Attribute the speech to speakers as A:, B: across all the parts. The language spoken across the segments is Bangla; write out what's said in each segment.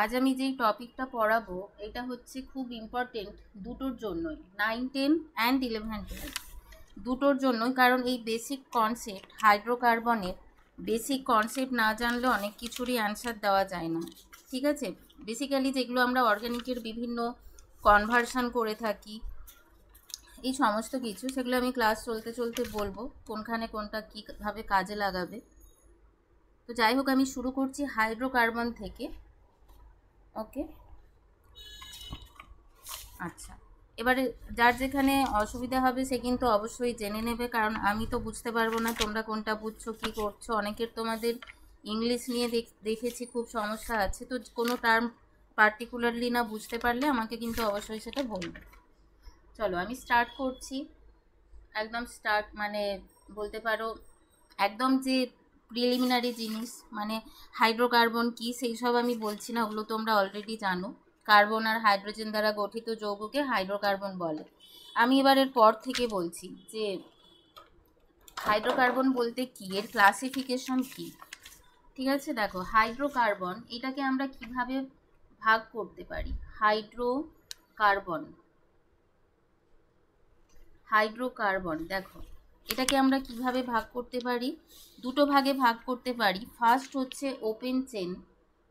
A: আজ আমি যেই টপিকটা পড়াবো এটা হচ্ছে খুব ইম্পর্টেন্ট দুটোর জন্যই, 9, 10 অ্যান্ড 11, 12 দুটোর জন্যই। কারণ এই বেসিক কনসেপ্ট, হাইড্রোকার্বনের বেসিক কনসেপ্ট না জানলে অনেক কিছুরই অ্যান্সার দেওয়া যায় না। ঠিক আছে, বেসিক্যালি যেগুলো আমরা অর্গানিকের বিভিন্ন কনভার্সন করে থাকি, এই সমস্ত কিছু, সেগুলো আমি ক্লাস চলতে চলতে বলবো কোনখানে কোনটা কীভাবে কাজে লাগাবে। তো যাই হোক, আমি শুরু করছি হাইড্রোকার্বন থেকে। ওকে, আচ্ছা, এবারে যার যেখানে অসুবিধা হবে সে কিন্তু অবশ্যই জেনে নেবে, কারণ আমি তো বুঝতে পারবো না তোমরা কোনটা বুঝছো, কী করছো। অনেকের তোমাদের ইংলিশ নিয়ে দেখেছি খুব সমস্যা আছে, তো কোনো টার্ম পার্টিকুলারলি না বুঝতে পারলে আমাকে কিন্তু অবশ্যই সেটা বলবে। চলো আমি স্টার্ট করছি। একদম স্টার্ট মানে বলতে পারো একদম যে প্রিলিমিনারি জিনিস, মানে হাইড্রোকার্বন কি সেই সব আমি বলছি না, ওগুলো তোমরা অলরেডি জানো। কার্বন আর হাইড্রোজেন দ্বারা গঠিত যৌগকে হাইড্রোকার্বন বলে। আমি এবার এর পর থেকে বলছি যে হাইড্রোকার্বন বলতে কি, এর ক্লাসিফিকেশন কি। ঠিক আছে, দেখো হাইড্রোকার্বন এটাকে আমরা কিভাবে ভাগ করতে পারি। হাইড্রোকার্বন দেখো এটাকে আমরা কিভাবে ভাগ করতে পারি, দুটো ভাগে ভাগ করতে পারি। ফার্স্ট হচ্ছে ওপেন চেন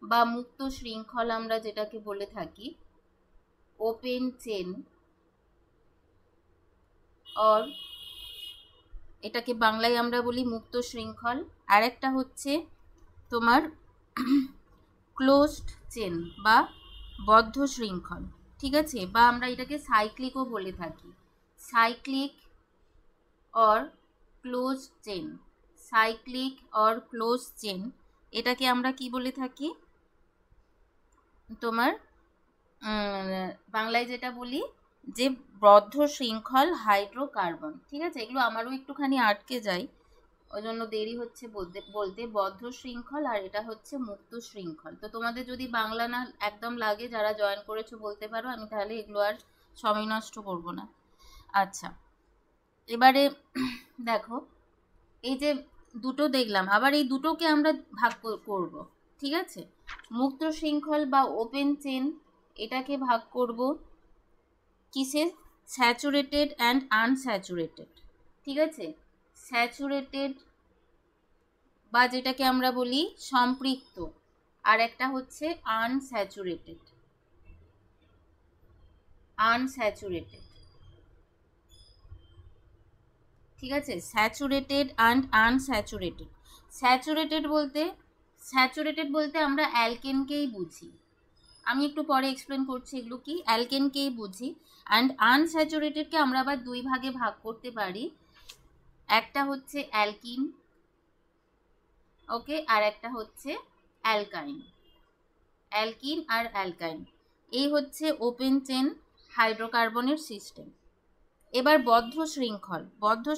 A: বা মুক্ত শৃঙ্খল, আমরা যেটাকে বলে থাকি ওপেন চেন, আর এটাকে বাংলায় আমরা বলি মুক্ত শৃঙ্খল। আর একটা হচ্ছে তোমার ক্লোজড চেন বা বদ্ধ শৃঙ্খল। ঠিক আছে, বা আমরা এটাকে সাইক্লিকও বলে থাকি, cyclic or close chain, cyclic or close chain, এটাকে আমরা কি বলে থাকি তোমার বাংলায় যেটা বলি যে বদ্ধ শৃঙ্খল হাইড্রোকার্বন। ঠিক আছে, এগুলো আমারও একটুখানি আটকে যায়, ওই জন্য দেরি হচ্ছে বলতে বদ্ধ শৃঙ্খল, আর এটা হচ্ছে মুক্ত শৃঙ্খল। তো তোমাদের যদি বাংলা না একদম লাগে, যারা জয়েন করেছো বলতে পারো, আমি তাহলে এগুলো আর সময় নষ্ট করবো না। আচ্ছা, এবারে দেখো এই যে দুটো দেখলাম, আবার এই দুটোকে আমরা ভাগ করব। ঠিক আছে, মুক্ত শৃঙ্খল বা ওপেন চেন এটাকে ভাগ করব কিসে, স্যাচুরেটেড অ্যান্ড আনস্যাচুরেটেড। ঠিক আছে, স্যাচুরেটেড বা যেটাকে আমরা বলি সম্পৃক্ত, আর একটা হচ্ছে আনস্যাচুরেটেড। ঠিক আছে, স্যাচুরেটেড অ্যান্ড আনস্যাচুরেটেড। স্যাচুরেটেড বলতে আমরা অ্যালকেনকেই বুঝি, আমি একটু পরে এক্সপ্লেন করছি এগুলো কি, অ্যালকেনকেই বুঝি। অ্যান্ড আনস্যাচুরেটেডকে আমরা আবার দুই ভাগে ভাগ করতে পারি, একটা হচ্ছে অ্যালকিন, ওকে, আর একটা হচ্ছে অ্যালকাইন। অ্যালকিন আর অ্যালকাইন, এই হচ্ছে ওপেন চেন হাইড্রোকার্বনের সিস্টেম। এবার বদ্ধ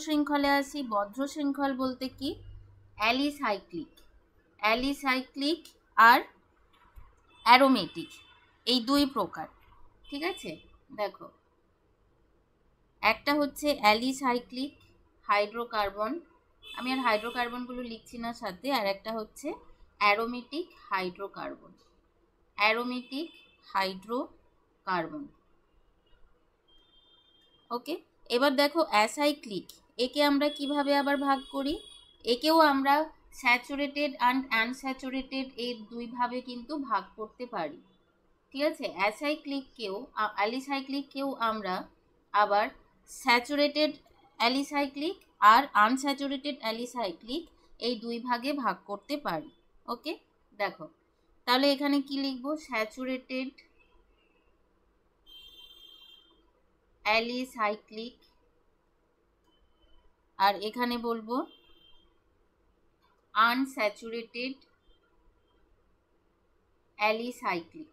A: শৃঙ্খলে আসি। বদ্ধ শৃঙ্খল বলতে কি, অ্যালিসাইক্লিক আর অ্যারোমেটিক, এই দুই প্রকার। ঠিক আছে, দেখো একটা হচ্ছে অ্যালিসাইক্লিক হাইড্রোকার্বন, আমি আর হাইড্রোকার্বনগুলো লিখছি না সাথে, আর একটা হচ্ছে অ্যারোমেটিক হাইড্রোকার্বন। ওকে, এবার দেখো অ্যাসাইক্লিক, একে আমরা কিভাবে আবার ভাগ করি, একেও আমরা স্যাচুরেটেড অ্যান্ড আনস্যাচুরেটেড এই দুইভাবে কিন্তু ভাগ করতে পারি। ঠিক আছে, অ্যালিসাইক্লিককেও আমরা আবার স্যাচুরেটেড অ্যালিসাইক্লিক আর আনস্যাচুরেটেড অ্যালিসাইক্লিক এই দুই ভাগে ভাগ করতে পারি। ওকে, দেখো তাহলে এখানে কি লিখবো, স্যাচুরেটেড অ্যালিসাইক্লিক, আর এখানে বলবো আনস্যাচুরেটেড অ্যালিসাইক্লিক।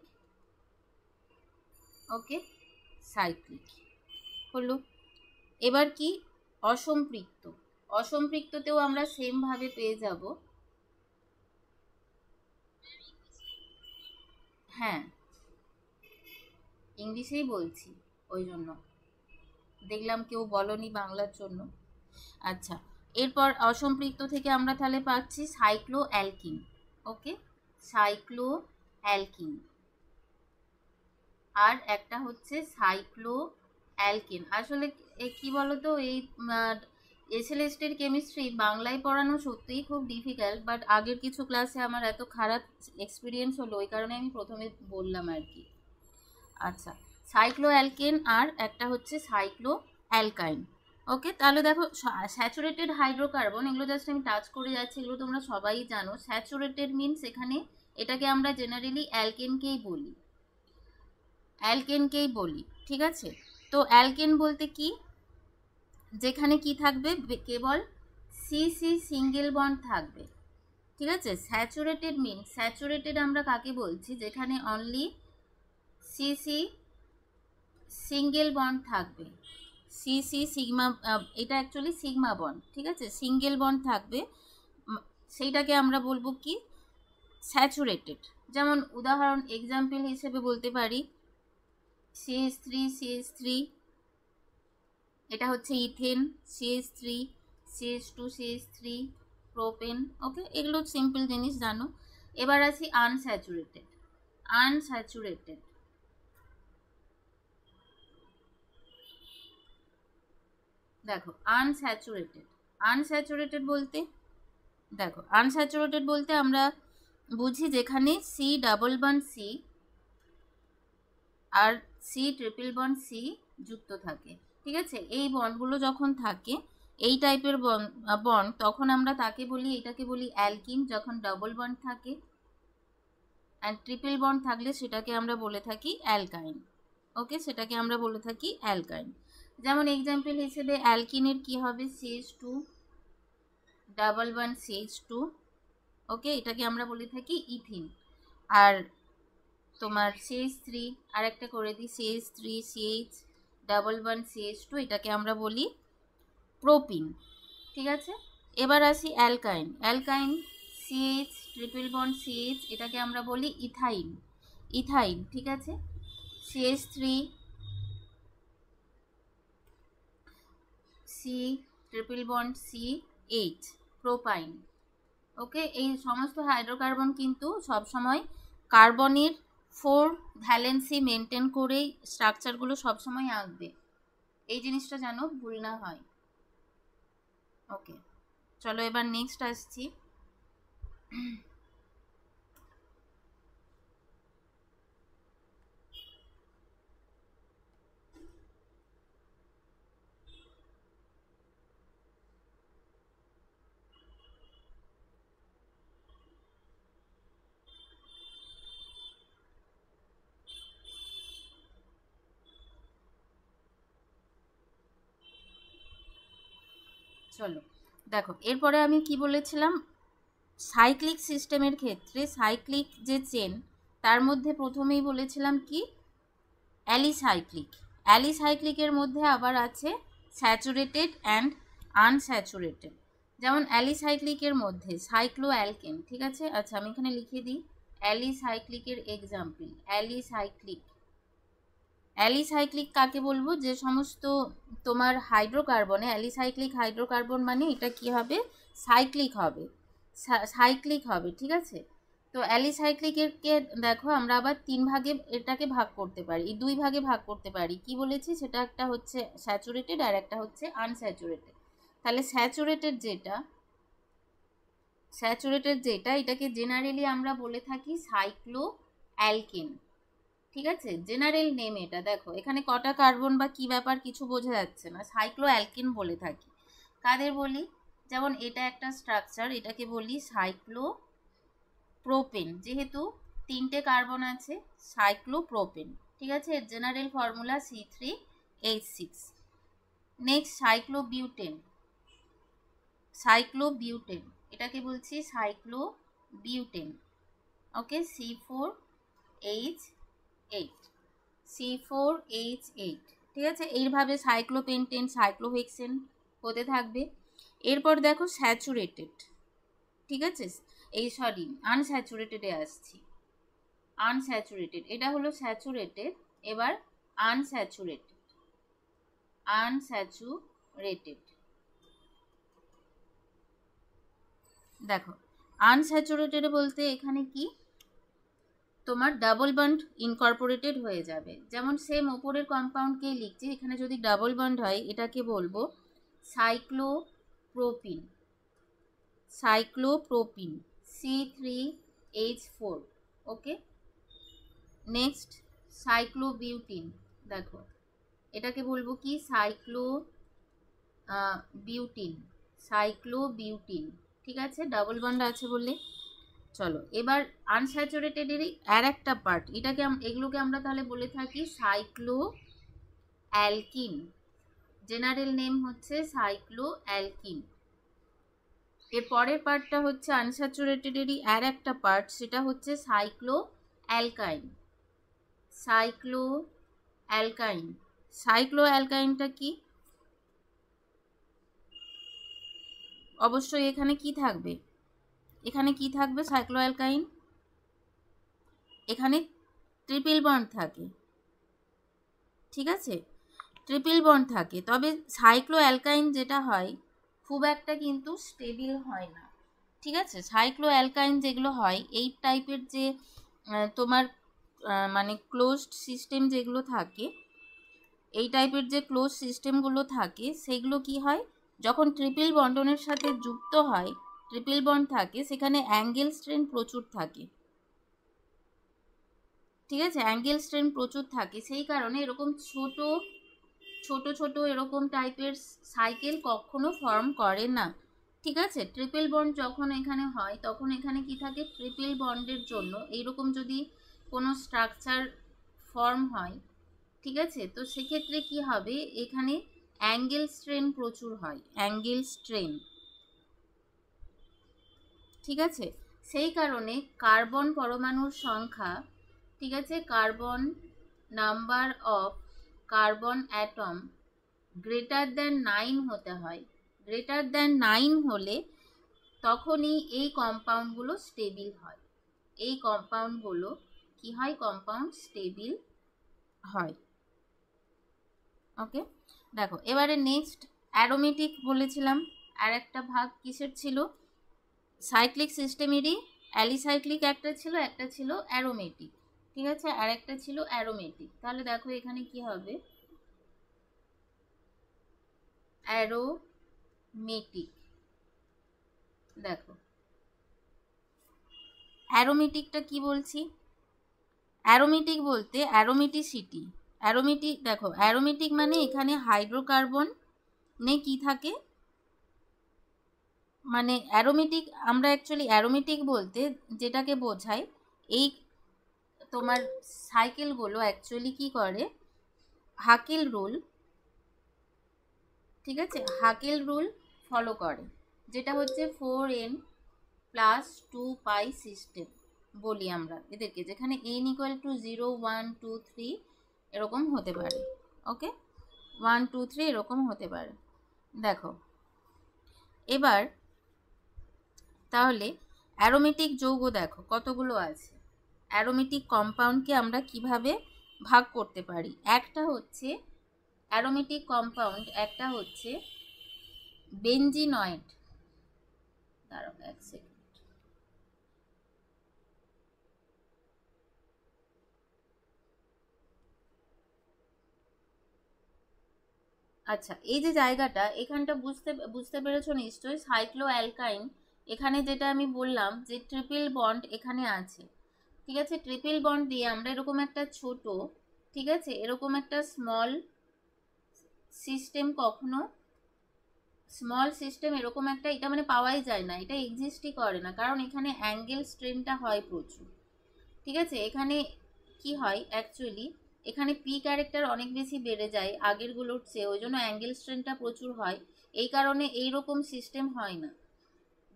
A: ওকে, সাইক্লিক হলো। এবার কি, অসম্পৃক্ততেও আমরা সেম ভাবে পেয়ে যাব। হ্যাঁ, ইংলিশেই বলছি, ওই জন্য দেখলাম কেউ বলনি বাংলার জন্য। আচ্ছা, এরপর অসম্পৃক্ত থেকে আমরা তাহলে পাচ্ছি সাইক্লো অ্যালকিন। ওকে, সাইক্লো অ্যালকিন, আর একটা হচ্ছে সাইক্লো অ্যালকেন। আসলে কি বলতো, এই এসএলএসটির কেমিস্ট্রি বাংলায় পড়ানো সত্যিই খুব ডিফিকাল্ট, বাট আগের কিছু ক্লাসে আমার এত খারাপ এক্সপিরিয়েন্স হলো, ওই কারণে আমি প্রথমে বললাম আর কি। আচ্ছা, সাইক্লো অ্যালকেন আর একটা হচ্ছে সাইক্লো অ্যালকাইন। ওকে, তাহলে দেখো স্যাচুরেটেড হাইড্রোকার্বন, এগুলো জাস্ট আমি টাচ করে যাচ্ছি, এগুলো তোমরা সবাই জানো। স্যাচুরেটেড মিনস এখানে এটাকে আমরা জেনারেলি অ্যালকেনকেই বলি, অ্যালকেনকেই বলি, ঠিক আছে। তো অ্যালকেন বলতে কি, যেখানে কি থাকবে, কেবল সি সি সিঙ্গেল বন্ড থাকবে, ঠিক আছে। স্যাচুরেটেড মিনস, স্যাচুরেটেড আমরা কাকে বলছি, যেখানে only C C single bond থাকবে, সি সি সিগমা, এটা অ্যাকচুয়ালি সিগমা বন্ড, ঠিক আছে, সিঙ্গেল বন্ড থাকবে, সেইটাকে আমরা বলবো কি, স্যাচুরেটেড। যেমন উদাহরণ এক্সাম্পল হিসেবে বলতে পারি CH3 এটা হচ্ছে ইথেন, CH3 প্রোপেন। ওকে, এগুলো সিম্পল জিনিস জানো। এবার আসি আনস্যাচুরেটেড। আনস্যাচুরেটেড, দেখো আনস্যাচুরেটেড, আনস্যাচুরেটেড বলতে, দেখো আনস্যাচুরেটেড বলতে আমরা বুঝি যেখানে সি ডাবল বন্ড সি আর সি ট্রিপল বন্ড সি যুক্ত থাকে, ঠিক আছে। এই বন্ডগুলো যখন থাকে, এই টাইপের বন্ড, তখন আমরা তাকে বলি, এটাকে বলি অ্যালকিন। যখন ডাবল বন্ড থাকে অ্যান্ড ট্রিপল বন্ড থাকলে সেটাকে আমরা বলে থাকি অ্যালকাইন। ওকে, সেটাকে আমরা বলে থাকি অ্যালকাইন। যেমন এক্সাম্পল হিসেবে অ্যালকিনের কি হবে, CH2 ডাবল বন্ড CH2। ওকে, এটাকে আমরা বলে থাকি ইথিন। আর তোমার CH3 আর একটা করে দিই, CH3CH ডাবল বন্ড CH2, এটাকে আমরা বলি প্রোপিন, ঠিক আছে। এবার আসি alkyne. Alkyne CH triple bond CH, এটাকে আমরা বলি ইথাইন, ইথাইন, ঠিক আছে। CH3C triple bond CH propyne. Okay, এই সমস্ত হাইড্রোকার্বন কিন্তু সবসময় কার্বনের 4 ভ্যালেন্সি মেনটেন করেই স্ট্রাকচারগুলো সবসময় আঁকবে, এই জিনিসটা যেন ভুল না হয়। ওকে, চলো এবার নেক্সট আসছি। চলো দেখো, এরপরে আমি কি বলেছিলাম, সাইক্লিক সিস্টেমের ক্ষেত্রে সাইক্লিক যে চেন, তার মধ্যে প্রথমেই বলেছিলাম কি, অ্যালিসাইক্লিক। অ্যালিসাইক্লিকের মধ্যে আবার আছে স্যাচুরেটেড অ্যান্ড আনস্যাচুরেটেড। যেমন অ্যালিসাইক্লিকের মধ্যে সাইক্লো অ্যালকেন, ঠিক আছে। আচ্ছা, আমি এখানে লিখে দিই অ্যালিসাইক্লিকের এক্সাম্পল। অ্যালিসাইক্লিক, অ্যালিসাইক্লিক কাকে বলবো, যে সমস্ত তোমার হাইড্রোকার্বনে, অ্যালিসাইক্লিক হাইড্রোকার্বন মানে এটা কি হবে, সাইক্লিক হবে, সাইক্লিক হবে, ঠিক আছে। তো অ্যালিসাইক্লিককে দেখো আমরা আবার 3 ভাগে এটাকে ভাগ করতে পারি, 2 ভাগে ভাগ করতে পারি। কি বলেছি, সেটা একটা হচ্ছে স্যাচুরেটেড আর একটা হচ্ছে আনস্যাচুরেটেড। তাহলে স্যাচুরেটেড যেটা এটাকে জেনারেলি আমরা বলে থাকি সাইক্লো অ্যালকেন, ঠিক আছে। জেনারেল নেম এটা। দেখো এখানে কটা কার্বন বা কি ব্যাপার কিছু বোঝা যাচ্ছে না, সাইক্লো অ্যালকেন বলে থাকি। কাদের বলি, যেমন এটা একটা স্ট্রাকচার, এটাকে বলি সাইক্লো প্রোপেন, যেহেতু 3টে কার্বন আছে, সাইক্লো প্রোপেন, ঠিক আছে। এর general formula C3H6। Next cyclo butane, cyclo butane, এটাকে বলছি সাইক্লো বিউটেন। ওকে, C4H8, C4H8, ঠিক আছে। এইভাবে সাইক্লোপেন্টেন, সাইক্লোহেক্সেন হতে থাকবে। এরপর দেখো স্যাচুরেটেড, ঠিক আছে, এই সরি আনস্যাচুরেটেডে আসছি। আনস্যাচুরেটেড, এটা হলো স্যাচুরেটেড। এবার আনস্যাচুরেটেড, আনস্যাচুরেটেড, দেখো আনস্যাচুরেটেড বলতে এখানে কি, তোমার ডাবল বন্ড ইনকর্পোরেটেড হয়ে যাবে। যেমন সেম ওপরের কম্পাউন্ডকেই লিখছি, এখানে যদি ডাবল বন্ড হয় এটাকে বলবো সাইক্লোপ্রোপিন, সাইক্লোপ্রোপিন C3H4। ওকে, নেক্সট সাইক্লোবিউটিন, দেখো এটাকে বলবো কি বিউটিন, সাইক্লোবিউটিন। ঠিক আছে, ডাবল বন্ড আছে বললে। চলো এবার আনস্যাচুরেটেডেরই আর একটা পার্ট, এটাকে এগুলোকে আমরা তাহলে বলে থাকি সাইক্লো অ্যালকিন, জেনারেল নেম হচ্ছে সাইক্লো অ্যালকিন। এর পরের পার্টটা হচ্ছে আনস্যাচুরেটেডেরই আর একটা পার্ট, সেটা হচ্ছে cyclo alkyne, cyclo alkyne. Cyclo অ্যালকাইনটা কি? অবশ্যই এখানে কি থাকবে, এখানে কি থাকবে সাইক্লো অ্যালকাইন, এখানে ট্রিপল বন্ড থাকে। ঠিক আছে, ট্রিপল বন্ড থাকে, তবে সাইক্লো অ্যালকাইন যেটা হয় খুব একটা কিন্তু স্টেবিল হয় না। ঠিক আছে, সাইক্লো অ্যালকাইন যেগুলো হয় এই টাইপের যে তোমার মানে ক্লোজড সিস্টেম যেগুলো থাকে, এই টাইপের যে ক্লোজ সিস্টেমগুলো থাকে সেগুলো কি হয়, যখন ট্রিপল বন্ডনের সাথে যুক্ত হয়, ট্রিপল বন্ড থাকে, সেখানে অ্যাঙ্গেল স্ট্রেন প্রচুর থাকে। ঠিক আছে, অ্যাঙ্গেল স্ট্রেন প্রচুর থাকে, সেই কারণে এরকম ছোট ছোট ছোট এরকম টাইপের সাইকেল কখনো ফর্ম করে না। ঠিক আছে, ট্রিপল বন্ড যখন এখানে হয় তখন এখানে কি থাকে, ট্রিপল বন্ডের জন্য এইরকম যদি কোনো স্ট্রাকচার ফর্ম হয়, ঠিক আছে, তো সেক্ষেত্রে কি হবে, এখানে অ্যাঙ্গেল স্ট্রেন প্রচুর হয়, অ্যাঙ্গেল স্ট্রেন। ঠিক আছে, সেই কারণে কার্বন পরমাণুর সংখ্যা, ঠিক আছে, carbon number of carbon atom greater than 9 হতে হয়। গ্রেটার দ্যান 9 হলে তখনই এই কম্পাউন্ডগুলো স্টেবিল হয়, এই কম্পাউন্ডগুলো কি হয়, কম্পাউন্ড স্টেবিল হয়। ওকে, দেখো এবারে নেক্সট অ্যারোমেটিক বলেছিলাম, আর একটা ভাগ কিসের ছিল, সাইক্লিক সিস্টেমেরই অ্যালিসাইক্লিক একটা ছিল, একটা ছিল অ্যারোমেটিক। ঠিক আছে, আর একটা ছিল অ্যারোমেটিক। তাহলে দেখো এখানে কি হবে, অ্যারোমেটিক। দেখো অ্যারোমেটিকটা কি বলছি, অ্যারোমেটিক বলতে অ্যারোমেটিসিটি, অ্যারোমেটিক, দেখো অ্যারোমেটিক মানে এখানে হাইড্রোকার্বন নে কি থাকে, মানে অ্যারোমেটিক, আমরা অ্যাকচুয়ালি অ্যারোমেটিক বলতে যেটাকে বোঝায়, এই তোমার সাইকেলগুলো অ্যাকচুয়ালি কি করে, হাকেল রুল, ঠিক আছে, হাকেল রুল ফলো করে, যেটা হচ্ছে 4n+2π সিস্টেম বলি আমরা এদেরকে, যেখানে n = 0 1 2 3 এরকম হতে পারে। ওকে, 1 2 3 এরকম হতে পারে। দেখো এবার তাহলে অ্যারোমেটিক যৌগ দেখো কতগুলো আছে, অ্যারোমেটিক কম্পাউন্ডকে আমরা কিভাবে ভাগ করতে পারি। একটা হচ্ছে অ্যারোমেটিক কম্পাউন্ড, একটা হচ্ছে বেনজিনয়েড। দাঁড়াও এক সেকেন্ড, আচ্ছা এই যে জায়গাটা এখানটা বুঝতে পেরেছো নিশ্চয়ই, সাইক্লো অ্যালকাইন, এখানে যেটা আমি বললাম যে ট্রিপল বন্ড এখানে আছে। ঠিক আছে, ট্রিপল বন্ড দিয়ে আমরা এরকম একটা ছোট, ঠিক আছে, এরকম একটা স্মল সিস্টেম, কখনো স্মল সিস্টেম এরকম একটা, এটা মানে পাওয়াই যায় না, এটা এক্সিস্টই করে না, কারণ এখানে অ্যাঙ্গেল স্ট্রেনটা হয় প্রচুর। ঠিক আছে, এখানে কি হয় অ্যাকচুয়ালি, এখানে পি ক্যারেক্টার অনেক বেশি বেড়ে যায় আগেরগুলোর চেয়ে, ওই জন্য অ্যাঙ্গেল স্ট্রেনটা প্রচুর হয়, এই কারণে এইরকম সিস্টেম হয় না।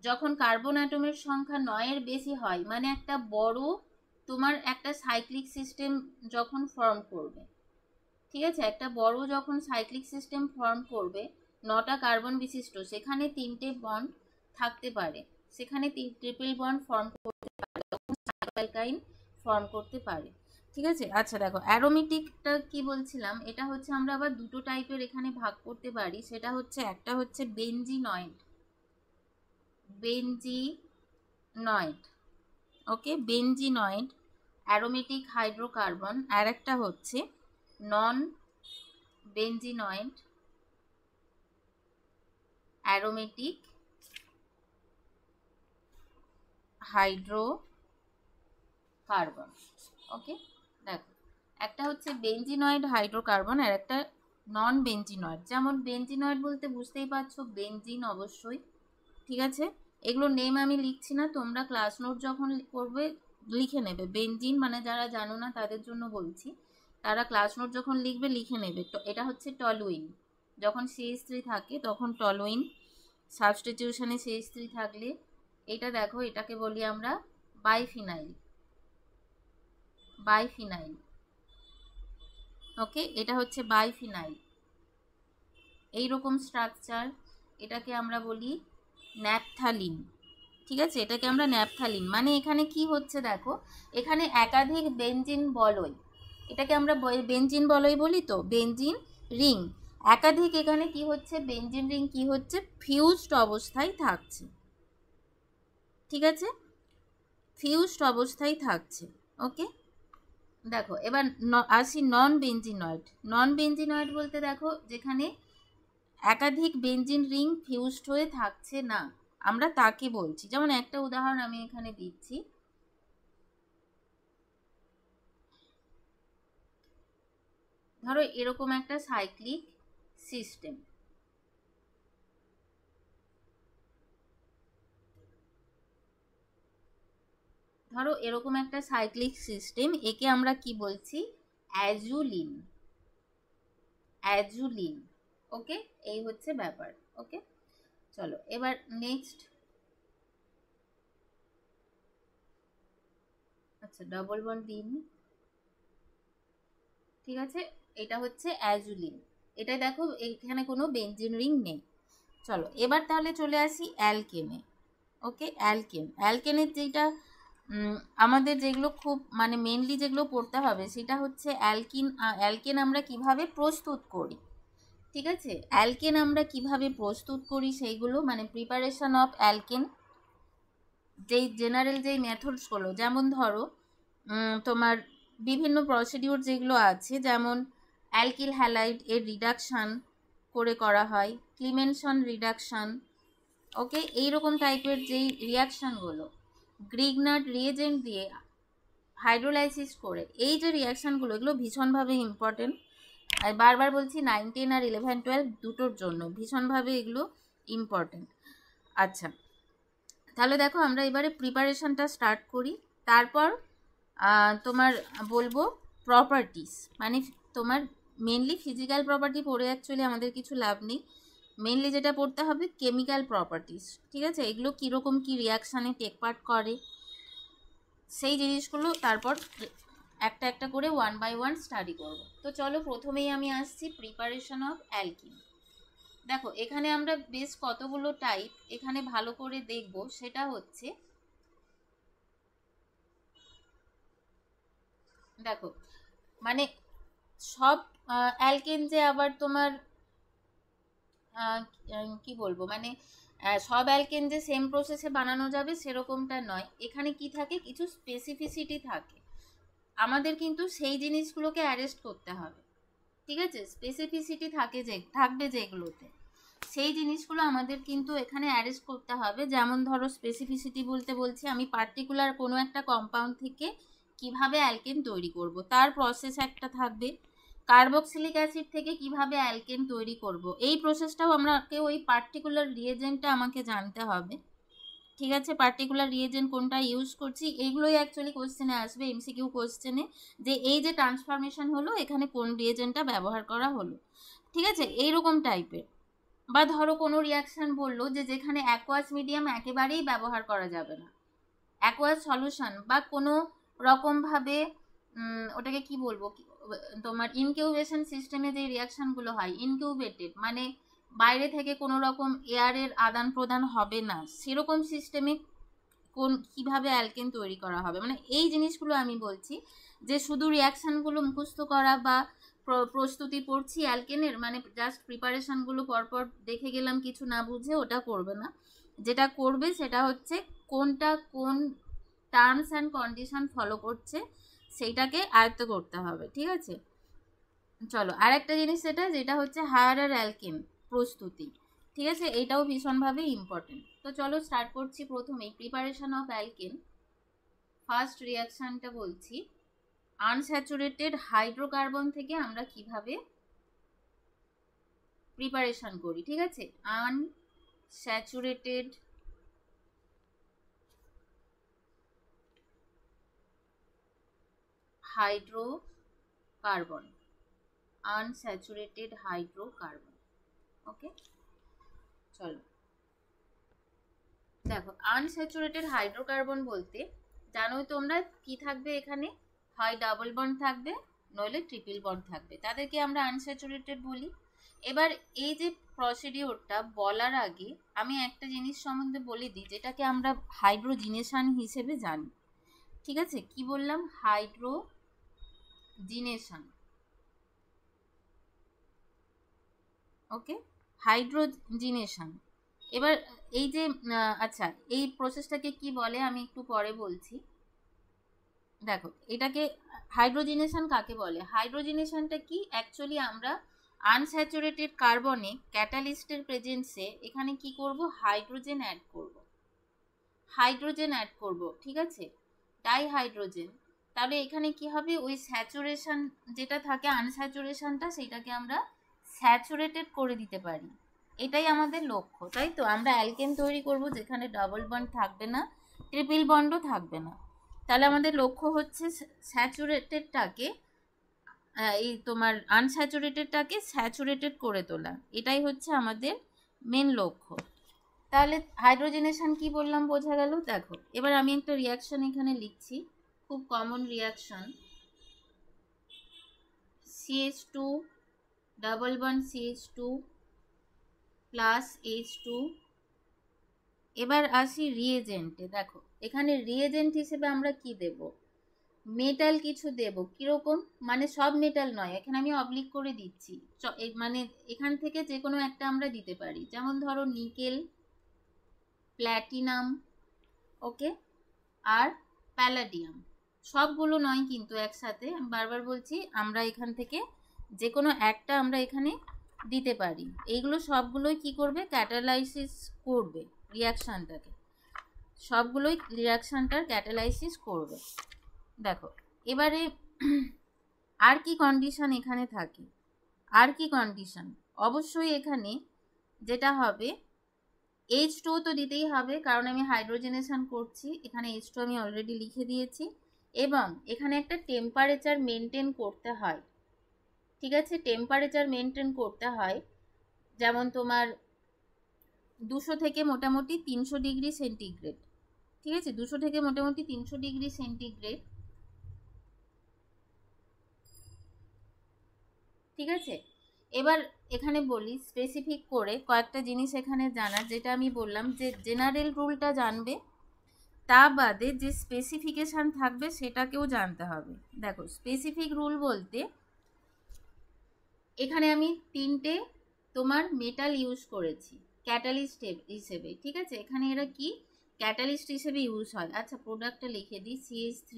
A: যখন কার্বন অ্যাটমের সংখ্যা 9-এর বেশি হয়, মানে একটা বড় তোমার একটা সাইক্লিক সিস্টেম যখন ফর্ম করবে, ঠিক আছে, একটা বড় যখন সাইক্লিক সিস্টেম ফর্ম করবে 9টা কার্বন বিশিষ্ট, সেখানে 3টে বন্ড থাকতে পারে, সেখানে ট্রিপল বন্ড ফর্ম করতে পারে, অ্যালকাইন ফর্ম করতে পারে। ঠিক আছে, আচ্ছা দেখো অ্যারোমেটিকটা কি বলছিলাম, এটা হচ্ছে আমরা আবার দুটো টাইপের এখানে ভাগ করতে পারি, সেটা হচ্ছে একটা হচ্ছে বেনজিনয়েড, বেনজিনয়েড, ওকে, বেনজিনয়েড অ্যারোমেটিক হাইড্রোকার্বন, আর একটা হচ্ছে নন বেঞ্জিনয়েড অ্যারোমেটিক হাইড্রোকার্বন। ওকে, দেখো একটা হচ্ছে বেঞ্জিনয়েড হাইড্রোকার্বন আর একটা নন বেঞ্জিনয়েড। যেমন বেঞ্জিনয়েড বলতে বুঝতেই পারছো বেঞ্জিন অবশ্যই, ঠিক আছে। এগুলো নেম আমি লিখছি না, তোমরা ক্লাস নোট যখন করবে লিখে নেবে। বেঞ্জিন মানে যারা জানো না তাদের জন্য বলছি, তারা ক্লাস নোট যখন লিখবে লিখে নেবে। তো এটা হচ্ছে টলুইন, যখন CH3 থাকে তখন টলুইন, সাবস্টিটিউশনে CH3 থাকলে এটা দেখো এটাকে বলি আমরা বাইফিনাইল। বাইফিনাইল, ওকে, এটা হচ্ছে বাইফিনাইল, এইরকম স্ট্রাকচার। এটাকে আমরা বলি ন্যাপথালিন, ঠিক আছে, এটাকে আমরা ন্যাপথালিন। মানে এখানে কি হচ্ছে দেখো, এখানে একাধিক বেঞ্জিন বলয়, এটাকে আমরা বেঞ্জিন বলয় বলি, তো বেঞ্জিন রিং একাধিক, এখানে কি হচ্ছে বেঞ্জিন রিং কি হচ্ছে ফিউজড অবস্থায় থাকছে, ঠিক আছে, ফিউজড অবস্থায় থাকছে। ওকে, দেখো এবার আসি নন বেঞ্জিনয়েড। নন বেঞ্জিনয়েড বলতে দেখো যেখানে একাধিক বেঞ্জিন রিং ফিউজড হয়ে থাকছে না, আমরা তাকে বলছি। যেমন একটা উদাহরণ আমি এখানে দিচ্ছি, ধরো এরকম একটা সাইক্লিক সিস্টেম, ধরো এরকম একটা সাইক্লিক সিস্টেম, একে আমরা কি বলছি অ্যাজুলিন। অ্যাজুলিন, ওকে, এই হচ্ছে ব্যাপার। ওকে, চলো এবার নেক্সট। আচ্ছা ডবল বন্ড দিইনি, ঠিক আছে, এটা হচ্ছে অ্যাজুলিন। এটা দেখো এখানে কোনো বেঞ্জিন রিং নেই। চলো এবার তাহলে চলে আসি অ্যালকেনে। ওকে, অ্যালকেন, অ্যালকেনের যেটা আমাদের যেগুলো খুব মানে মেনলি যেগুলো পড়তে হবে সেটা হচ্ছে অ্যালকিন। অ্যালকেন আমরা কিভাবে প্রস্তুত করি, ঠিক আছে, অ্যালকেন আমরা কিভাবে প্রস্তুত করি সেইগুলো, মানে প্রিপারেশন অফ অ্যালকেন, যেই জেনারেল যেই মেথডসগুলো, যেমন ধরো তোমার বিভিন্ন প্রসিডিউর যেগুলো আছে, যেমন অ্যালকিল হ্যালাইড এর রিডাকশান করে করা হয়, ক্লিমেনশন রিডাকশান, ওকে, এইরকম টাইপের যেই রিয়াকশানগুলো গ্রিগনার্ড রিয়েজেন্ট দিয়ে হাইড্রোলাইসিস করে, এই যে রিয়াকশানগুলো এগুলো ভীষণভাবে ইম্পর্টেন্ট। আর বারবার বলছি 9, 10 আর 11, 12 দুটোর জন্য ভীষণভাবে এগুলো ইম্পর্টেন্ট। আচ্ছা তাহলে দেখো আমরা এবারে প্রিপারেশনটা স্টার্ট করি, তারপর তোমার বলবো প্রপার্টিস, মানে তোমার মেনলি ফিজিক্যাল প্রপার্টি পড়ে অ্যাকচুয়ালি আমাদের কিছু লাভ নেই, মেনলি যেটা পড়তে হবে কেমিক্যাল প্রপার্টিস, ঠিক আছে, এগুলো কীরকম কী রিয়াকশানে টেক পার্ট করে সেই জিনিসগুলো তারপর একটা একটা করে 1 by 1 স্টাডি করব। তো চলো প্রথমেই আমি আসছি প্রিপারেশন অফ অ্যালকিন। দেখো এখানে আমরা বেশ কতগুলো টাইপ এখানে ভালো করে দেখব, সেটা হচ্ছে দেখো মানে সব অ্যালকেন যে আবার তোমার কি বলবো মানে সব অ্যালকেন যে সেম প্রসেসে বানানো যাবে সেরকমটা নয়, এখানে কি থাকে কিছু স্পেসিফিসিটি থাকে, আমাদের কিন্তু সেই জিনিসগুলোকে অ্যারেস্ট করতে হবে, ঠিক আছে, স্পেসিফিসিটি থাকবে যেগুলোতে সেই জিনিসগুলো আমাদের কিন্তু এখানে অ্যারেস্ট করতে হবে। যেমন ধরো স্পেসিফিসিটি বলতে বলছি আমি পার্টিকুলার কোনো একটা কম্পাউন্ড থেকে কিভাবে অ্যালকেন তৈরি করব তার প্রসেস একটা থাকবে, কার্বক্সিলিক অ্যাসিড থেকে কিভাবে অ্যালকেন তৈরি করব এই প্রসেসটাও আমাকে ওই পার্টিকুলার রিয়েজেন্টটা আমাকে জানতে হবে, ঠিক আছে, পার্টিকুলার রিয়েজেন্ট কোনটা ইউজ করছি এইগুলোই অ্যাকচুয়ালি কোশ্চেনে আসবে, MCQ কোশ্চেনে, যে এই যে ট্রান্সফরমেশন হলো এখানে কোন রিয়েজেন্টটা ব্যবহার করা হলো, ঠিক আছে, এইরকম টাইপের। বা ধরো কোনো রিয়াকশান বললো যে যেখানে অ্যাকোয়াস মিডিয়াম একেবারেই ব্যবহার করা যাবে না, অ্যাকোয়াস সলিউশন বা কোনো রকমভাবে ওটাকে কি বলবো তোমার ইনকিউবেশন সিস্টেমে যে রিয়াকশানগুলো হয় ইনকিউবেটেড, মানে বাইরে থেকে কোনো রকম এয়ারের আদান প্রদান হবে না, সেরকম সিস্টেমে কিভাবে অ্যালকেন তৈরি করা হবে, মানে এই জিনিসগুলো আমি বলছি, যে শুধু রিয়াকশানগুলো মুখস্থ করা বা প্রস্তুতি পড়ছি অ্যালকেনের মানে জাস্ট প্রিপারেশানগুলো পরপর দেখে গেলাম কিছু না বুঝে, ওটা করবে না, যেটা করবে সেটা হচ্ছে কোনটা কোন টার্মস অ্যান্ড কন্ডিশন ফলো করছে সেইটাকে আয়ত্ত করতে হবে, ঠিক আছে। চলো আর একটা জিনিস যেটা হচ্ছে হায়ার অ্যালকেন প্রস্তুতি, ঠিক আছে, এটাও ভীষণভাবে ইম্পর্টেন্ট। তো চলো স্টার্ট করছি প্রথমেই প্রিপারেশন অফ অ্যালকেন। ফার্স্ট রিয়াকশানটা বলছি, আনস্যাচুরেটেড হাইড্রোকার্বন থেকে আমরা কিভাবে প্রিপারেশন করি, ঠিক আছে। আনস্যাচুরেটেড হাইড্রোকার্বন, আনস্যাচুরেটেড হাইড্রোকার্বন, ওকে। চলো দেখো, আনস্যাচুরেটেড হাইড্রোকার্বন বলতে জানোই তোমরা কি থাকবে এখানে, হয় ডাবল বন্ড থাকবে নইলে ট্রিপল বন্ড থাকবে, তাদেরকে আমরা আনস্যাচুরেটেড বলি। এবার এই যে প্রসিডিওরটা বলার আগে আমি একটা জিনিস সম্বন্ধে বলে দিই, যেটাকে আমরা হাইড্রোজিনেশন হিসেবে জানি, ঠিক আছে। কি বললাম? হাইড্রোজিনেশন, ওকে, হাইড্রোজিনেশন। এবার এই যে আচ্ছা, এই প্রসেসটাকে কি বলে আমি একটু পরে বলছি। দেখো এটাকে হাইড্রোজিনেশন কাকে বলে, হাইড্রোজিনেশনটা কি, অ্যাকচুয়ালি আমরা আনস্যাচুরেটেড কার্বনে ক্যাটালিস্টের প্রেজেন্সে এখানে কি করব, হাইড্রোজেন অ্যাড করব, ঠিক আছে, ডাইহাইড্রোজেন। তাহলে এখানে কি হবে, ওই স্যাচুরেশন যেটা থাকে আনস্যাচুরেশনটা সেইটাকে আমরা স্যাচুরেটেড করে দিতে পারি, এটাই আমাদের লক্ষ্য, তাই তো। আমরা অ্যালকেন তৈরি করব যেখানে ডাবল বন্ড থাকবে না, ট্রিপল বন্ডও থাকবে না। তাহলে আমাদের লক্ষ্য হচ্ছে স্যাচুরেটেডটাকে এই তোমার আনস্যাচুরেটেডটাকে স্যাচুরেটেড করে তোলা, এটাই হচ্ছে আমাদের মেন লক্ষ্য। তাহলে হাইড্রোজেনেশন কি বললাম বোঝা গেল। দেখো এবার আমি একটা রিয়াকশন এখানে লিখছি, খুব common reaction, CH2 double bond CH2 plus H2। এবার আসি রিয়েজেন্টে। দেখো এখানে রিয়েজেন্ট হিসেবে আমরা কি দেব, মেটাল কিছু দেব, কিরকম, মানে সব মেটাল নয়, এখানে আমি অবলিক করে দিচ্ছি, মানে এখান থেকে যে কোনো একটা আমরা দিতে পারি, যেমন ধরো নিকেল, প্ল্যাটিনাম, ওকে, আর প্যালাডিয়াম। সবগুলো নয় কিন্তু একসাথে, আমি বারবার বলছি, আমরা এখান থেকে যে কোনো একটা আমরা এখানে দিতে পারি। এইগুলো সবগুলোই কি করবে, ক্যাটালাইসিস করবে রিয়াকশানটাকে, সবগুলোই রিয়াকশানটার ক্যাটালাইসিস করবে। দেখো এবারে আর কি কন্ডিশন এখানে থাকে, আর কি কন্ডিশন, অবশ্যই এখানে যেটা হবে H2 তো দিতেই হবে, কারণ আমি হাইড্রোজেনেশন করছি, এখানে H2 আমি অলরেডি লিখে দিয়েছি, এবং এখানে একটা টেম্পারেচার মেনটেন করতে হয়, ঠিক আছে, টেম্পারেচার মেনটেন করতে হয়, যেমন তোমার 200 থেকে মোটামুটি 300 ডিগ্রি সেন্টিগ্রেড, ঠিক আছে, 200 থেকে মোটামুটি 300 ডিগ্রি সেন্টিগ্রেড, ঠিক আছে। এবার এখানে বলি স্পেসিফিক করে কয়েকটা জিনিস এখানে জানার, যেটা আমি বললাম যে জেনারেল রুলটা জানবে, তা বাদে যে স্পেসিফিকেশান থাকবে সেটাকেও জানতে হবে। দেখো স্পেসিফিক রুল বলতে এখানে আমি 3টে তোমার মেটাল ইউজ করেছি ক্যাটালিস্ট হিসেবে, ঠিক আছে, এখানে এরা কি ক্যাটালিস্ট হিসেবে ইউজ হয়। আচ্ছা প্রোডাক্টটা লিখে দিই, CH3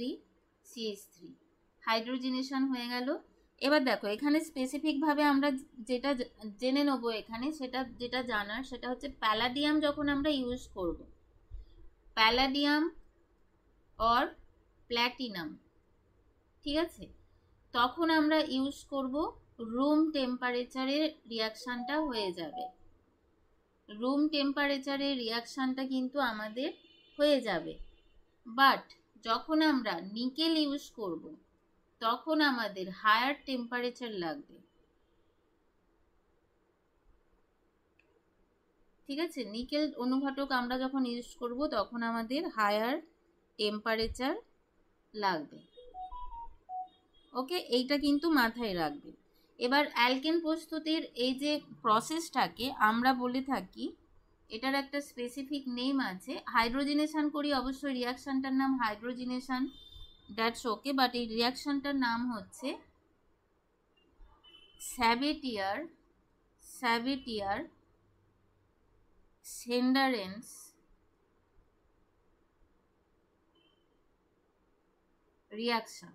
A: হাইড্রোজেনেশন হয়ে গেল। এবার দেখো এখানে স্পেসিফিকভাবে আমরা যেটা জেনে নেবো এখানে, সেটা যেটা জানার সেটা হচ্ছে প্যালাডিয়াম যখন আমরা ইউজ করব, প্যালাডিয়াম অর প্ল্যাটিনাম, ঠিক আছে, তখন আমরা ইউজ করব রুম টেম্পারেচারে রিয়াকশানটা হয়ে যাবে, রুম টেম্পারেচারে রিয়াকশানটা কিন্তু আমাদের হয়ে যাবে। বাট যখন আমরা নিকেল ইউজ করব তখন আমাদের হায়ার টেম্পারেচার লাগবে, ঠিক আছে, নিকেল অনুঘটক আমরা যখন ইউজ করব তখন আমাদের হায়ার টেম্পারেচার লাগবে, ওকে, এইটা কিন্তু মাথায় রাখবে। এবার অ্যালকেন প্রস্তুতির এই যে প্রসেসটাকে আমরা বলে থাকি, এটার একটা স্পেসিফিক নেম আছে, হাইড্রোজেনেশন করি অবশ্যই, রিয়াকশানটার নাম হাইড্রোজেনেশন, দ্যাটস ওকে, বাট এই রিয়াকশানটার নাম হচ্ছে স্যাভেটিয়ার সেন্ডারেন্স রিয়াকশন,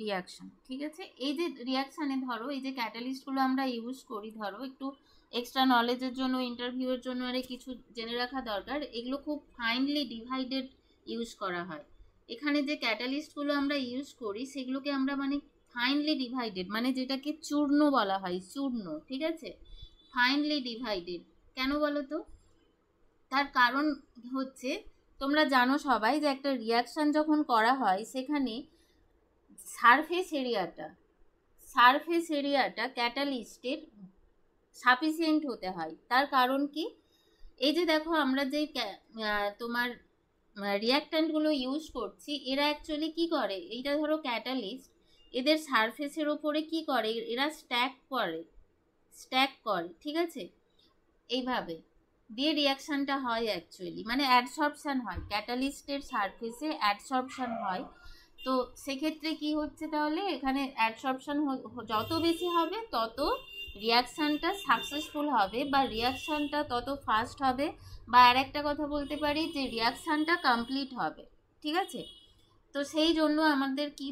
A: রিয়াকশান, ঠিক আছে। এই যে রিয়াকশানে ধরো এই যে ক্যাটালিস্টগুলো আমরা ইউজ করি, ধরো একটু এক্সট্রা নলেজের জন্য, ইন্টারভিউয়ের জন্য আরে কিছু জেনে রাখা দরকার, এগুলো খুব ফাইনলি ডিভাইডেড ইউজ করা হয়। এখানে যে ক্যাটালিস্টগুলো আমরা ইউজ করি সেগুলোকে আমরা মানে ফাইনলি ডিভাইডেড, মানে যেটাকে চূর্ণ বলা হয়, চূর্ণ, ঠিক আছে, ফাইনলি ডিভাইডেড। কেন বলো তো? তার কারণ হচ্ছে, তোমরা জানো সবাই যে একটা রিয়াকশান যখন করা হয় সেখানে সারফেস এরিয়াটা ক্যাটালিস্টের সাফিসিয়েন্ট হতে হয়। তার কারণ কি? এই যে দেখো আমরা যে তোমার রিয়াক্ট্যান্টগুলো ইউজ করছি, এরা অ্যাকচুয়ালি কি করে, এইটা ধরো ক্যাটালিস্ট, এদের সারফেসের ওপরে কি করে, এরা স্ট্যাক করে, ঠিক আছে, এইভাবে দিয়ে রিয়াকশানটা হয় অ্যাকচুয়ালি, মানে অ্যাডসর্পশান হয়, ক্যাটালিস্টের সারফেসে অ্যাডসর্পশান হয়। তো সেক্ষেত্রে কি হচ্ছে তাহলে, এখানে অ্যাডসর্পশান যত বেশি হবে তত রিয়াকশানটা সাকসেসফুল হবে, বা রিয়াকশানটা তত ফাস্ট হবে, বা আর একটা কথা বলতে পারি যে রিয়াকশানটা কমপ্লিট হবে, ঠিক আছে। তো সেই জন্য আমাদের কি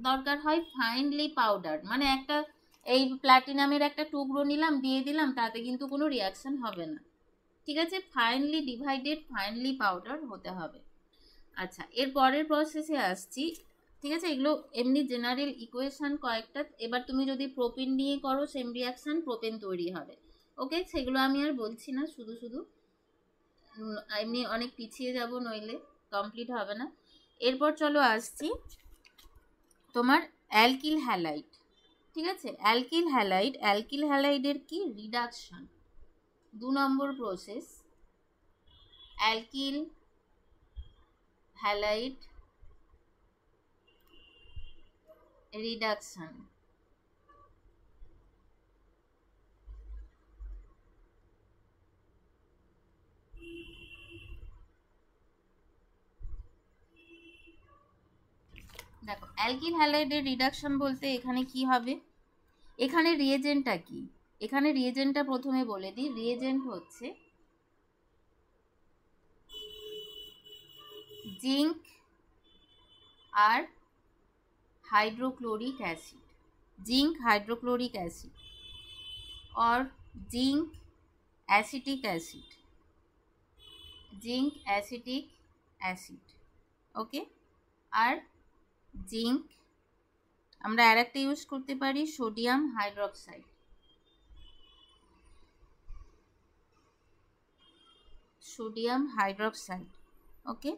A: দরকার হয়, ফাইনলি পাউডার, মানে একটা এই প্ল্যাটিনামের একটা টুকরো নিলাম, দিয়ে দিলাম, তাতে কিন্তু কোনো রিয়াকশান হবে না, ঠিক আছে, ফাইনলি ডিভাইডেড, ফাইনলি পাউডার হতে হবে। আচ্ছা, এর পরের প্রসেসে আসছি, ঠিক আছে। এগুলো এমনি জেনারেল ইকুয়েশন কয়েকটা, এবার তুমি যদি প্রোপিন নিয়ে করো সেম রিয়াকশান, প্রোপেন তৈরি হবে, ওকে, সেগুলো আমি আর বলছি না, শুধু শুধু এমনি অনেক পিছিয়ে যাব, নইলে কমপ্লিট হবে না। এরপর চলো আসছি তোমার অ্যালকিল হ্যালাইড, ঠিক আছে। অ্যালকিল হ্যালাইডের কি রিডাকশন, 2 নম্বর প্রসেস, অ্যালকিল হ্যালাইড রিডাকশন। দেখো অ্যালকিল হ্যালাইডের রিডাকশন বলতে এখানে কি হবে, এখানে রিয়েজেন্টটা কি, এখানে রিয়েজেন্টটা প্রথমে বলে দিই, রিয়েজেন্ট হচ্ছে জিঙ্ক আর hydrochloric acid, zinc hydrochloric acid, और zinc acetic acid, zinc acetic acid, okay. আর জিঙ্ক, আমরা আর একটা ইউজ করতে পারি sodium hydroxide, sodium hydroxide, okay.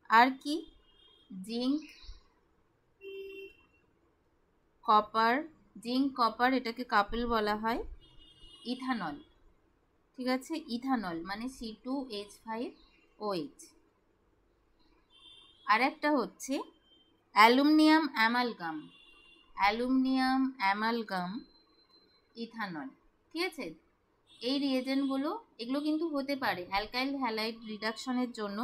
A: আর কি, জিঙ্ক কপার, জিঙ্ক কপার, এটাকে কাপল বলা হয়, ইথানল, ঠিক আছে, ইথানল মানে C2H5OH। আর একটা হচ্ছে aluminium amalgam, aluminium amalgam ethanol, ঠিক আছে। এই রিয়েজেন্টগুলো, এগুলো কিন্তু হতে পারে অ্যালকাইল হ্যালাইড রিডাকশনের জন্য,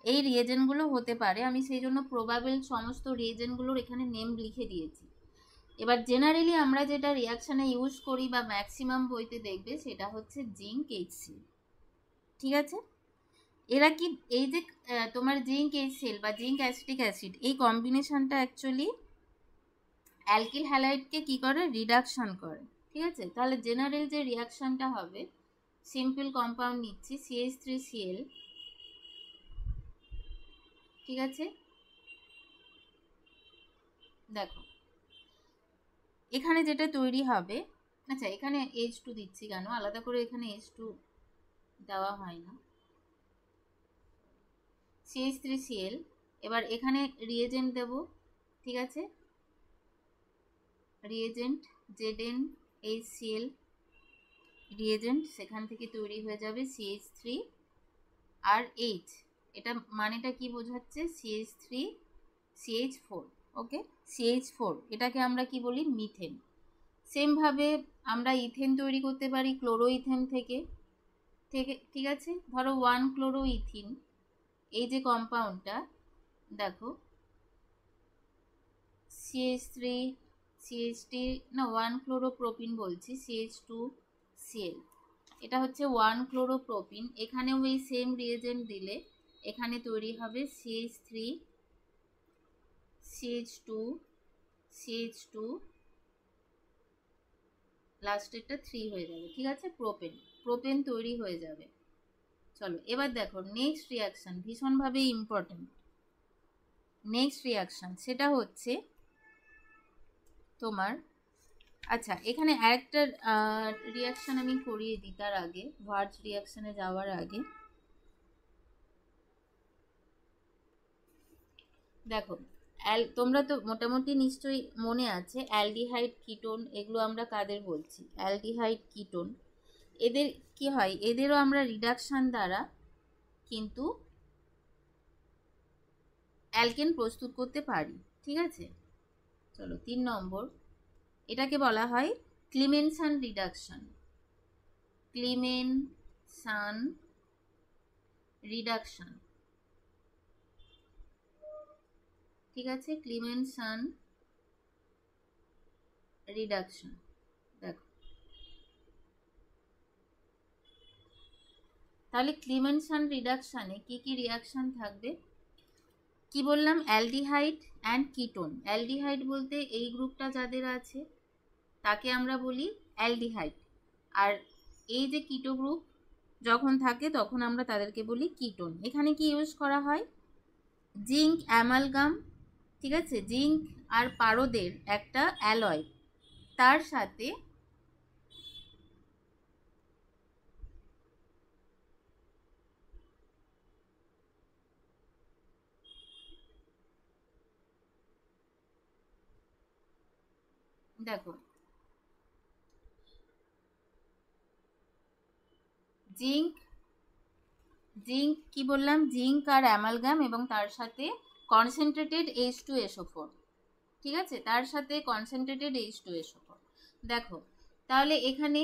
A: এই রিয়েজেন্টগুলো হতে পারে, আমি সেই জন্য প্রবাবেল সমস্ত রিয়েজেন্টগুলোর এখানে নেম লিখে দিয়েছি। এবার জেনারেলি আমরা যেটা রিয়াকশানে ইউজ করি বা ম্যাক্সিমাম বইতে দেখবে সেটা হচ্ছে জিঙ্ক HCl, ঠিক আছে। এরা কি, এই যে তোমার জিঙ্ক HCl বা জিঙ্ক অ্যাসিটিক অ্যাসিড, এই কম্বিনেশনটা অ্যাকচুয়ালি অ্যালকিল হ্যালাইডকে কি করে, রিডাকশন করে, ঠিক আছে। তাহলে জেনারেল যে রিয়াকশানটা হবে, সিম্পল কম্পাউন্ড নিচ্ছি CH3Cl, ঠিক আছে। দেখো এখানে যেটা তৈরি হবে, আচ্ছা এখানে H2 দিচ্ছি কেন, আলাদা করে এখানে H2 দেওয়া হয় না, CH3Cl, এবার এখানে রিয়েজেন্ট দেব, ঠিক আছে, রিয়েজেন্ট ZnHCl, রিয়েজেন্ট, সেখান থেকে তৈরি হয়ে যাবে CH3 আর H, এটা মানেটা কি বোঝাচ্ছে, CH3 CH4, ওকে, CH4, এটাকে আমরা কি বলি, মিথেন। সেমভাবে আমরা ইথেন তৈরি করতে পারি ক্লোরো ইথেন থেকে, ঠিক আছে। ধরো 1 ক্লোরো ইথিন, এই যে কম্পাউন্ডটা, দেখো CH3 CH3 না 1 ক্লোরোপ্রোপিন বলছি, CH2Cl, এটা হচ্ছে 1 ক্লোরোপ্রোপিন, এখানেও এই সেম রিয়েজেন্ট দিলে এখানে তৈরি হবে CH3 CH2 CH2 লাস্টেরটা 3 হয়ে যাবে, ঠিক আছে, প্রোপেন, প্রোপেন তৈরি হয়ে যাবে। চলো এবার দেখো নেক্সট রিয়াকশন, ভীষণভাবে ইম্পর্টেন্ট নেক্সট রিয়াকশন, সেটা হচ্ছে তোমার, আচ্ছা এখানে আরেকটা রিয়াকশন আমি করিয়ে দিই তার আগে, ভার্জ রিয়াকশনে যাওয়ার আগে। দেখো তোমরা তো মোটামুটি নিশ্চয়ই মনে আছে অ্যালডিহাইড কিটোন, এগুলো আমরা কাদের বলছি, অ্যালডিহাইড কিটোন। এদের কি হয়, এদেরও আমরা রিডাকশন দ্বারা কিন্তু অ্যালকেন প্রস্তুত করতে পারি, ঠিক আছে। চলো 3 নম্বর, এটাকে বলা হয় ক্লিমেনসান রিডাকশন, ক্লিমেনসান রিডাকশন, ঠিক আছে, ক্লিমেনসান রিডাকশন। দেখো তাহলে ক্লিমেনসান রিডাকশানে কি কি রিয়াকশন থাকবে, কি বললাম, অ্যালডিহাইড অ্যান্ড কিটোন। অ্যালডিহাইড বলতে এই গ্রুপটা যাদের আছে তাকে আমরা বলি অ্যালডিহাইড, আর এই যে কিটো গ্রুপ যখন থাকে তখন আমরা তাদেরকে বলি কিটোন। এখানে কি ইউজ করা হয়, জিঙ্ক অ্যামালগাম, ঠিক আছে, জিঙ্ক আর পারদের একটা অ্যালয়, তার সাথে দেখো জিঙ্ক, জিঙ্ক কি বললাম, জিঙ্ক আর অ্যামালগাম এবং তার সাথে কনসেন্ট্রেটেড H2SO4, ঠিক আছে, তার সাথে কনসেন্ট্রেটেড H2SO4। দেখো তাহলে এখানে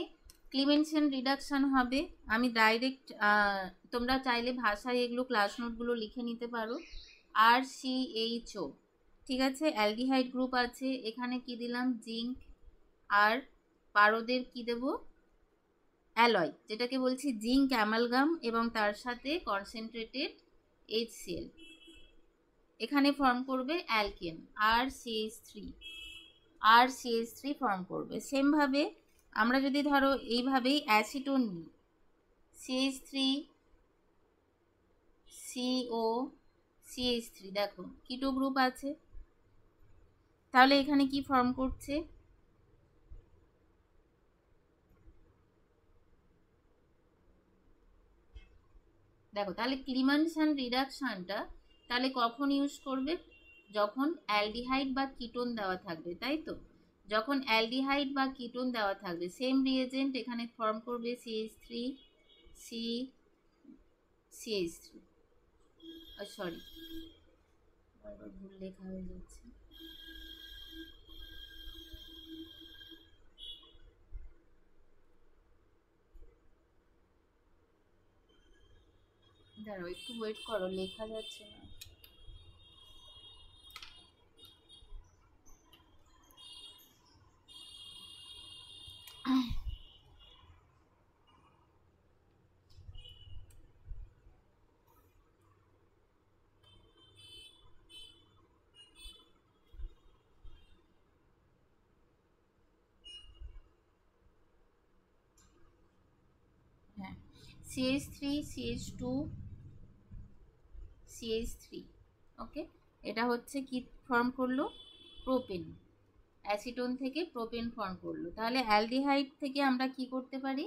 A: ক্লিমেনসান রিডাকশন হবে, আমি ডাইরেক্ট, তোমরা চাইলে ভাষায় এগুলো ক্লাস নোটগুলো লিখে নিতে পারো, RCHO, ঠিক আছে, অ্যালডিহাইড গ্রুপ আছে, এখানে কি দিলাম, জিঙ্ক, আর পারদের কি দেব, অ্যালয়, যেটাকে বলছি জিঙ্ক অ্যামালগাম এবং তার সাথে কনসেন্ট্রেটেড HCl, এখানে ফর্ম করবে অ্যালকেন RCH3 ফর্ম করবে। সেমভাবে আমরা যদি ধরো এইভাবেই অ্যাসিটোন নিই, CH3CO CH3, দেখো কিটো গ্রুপ আছে, তাহলে এখানে কি ফর্ম করছে, দেখো তাহলে ক্লিমেনসান রিডাকশনটা তাহলে কখন ইউজ করবে, যখন অ্যালডিহাইড বা কিটোন দেওয়া থাকবে, তাই তো, যখন অ্যালডিহাইড বা কিটোন দেওয়া থাকবে, সেম রিয়েজেন্ট এখানে ফর্ম করবে CH3 সরি ভুল লেখা হয়ে যাচ্ছে, দাঁড়াও একটু ওয়েট করো, লেখা যাচ্ছে না। হ্যাঁ, CH3 ওকে, এটা হচ্ছে কি ফর্ম করলো, প্রোপেন, অ্যাসিটোন থেকে প্রোপেন ফর্ম করলো। তাহলে অ্যালডিহাইড থেকে আমরা কি করতে পারি,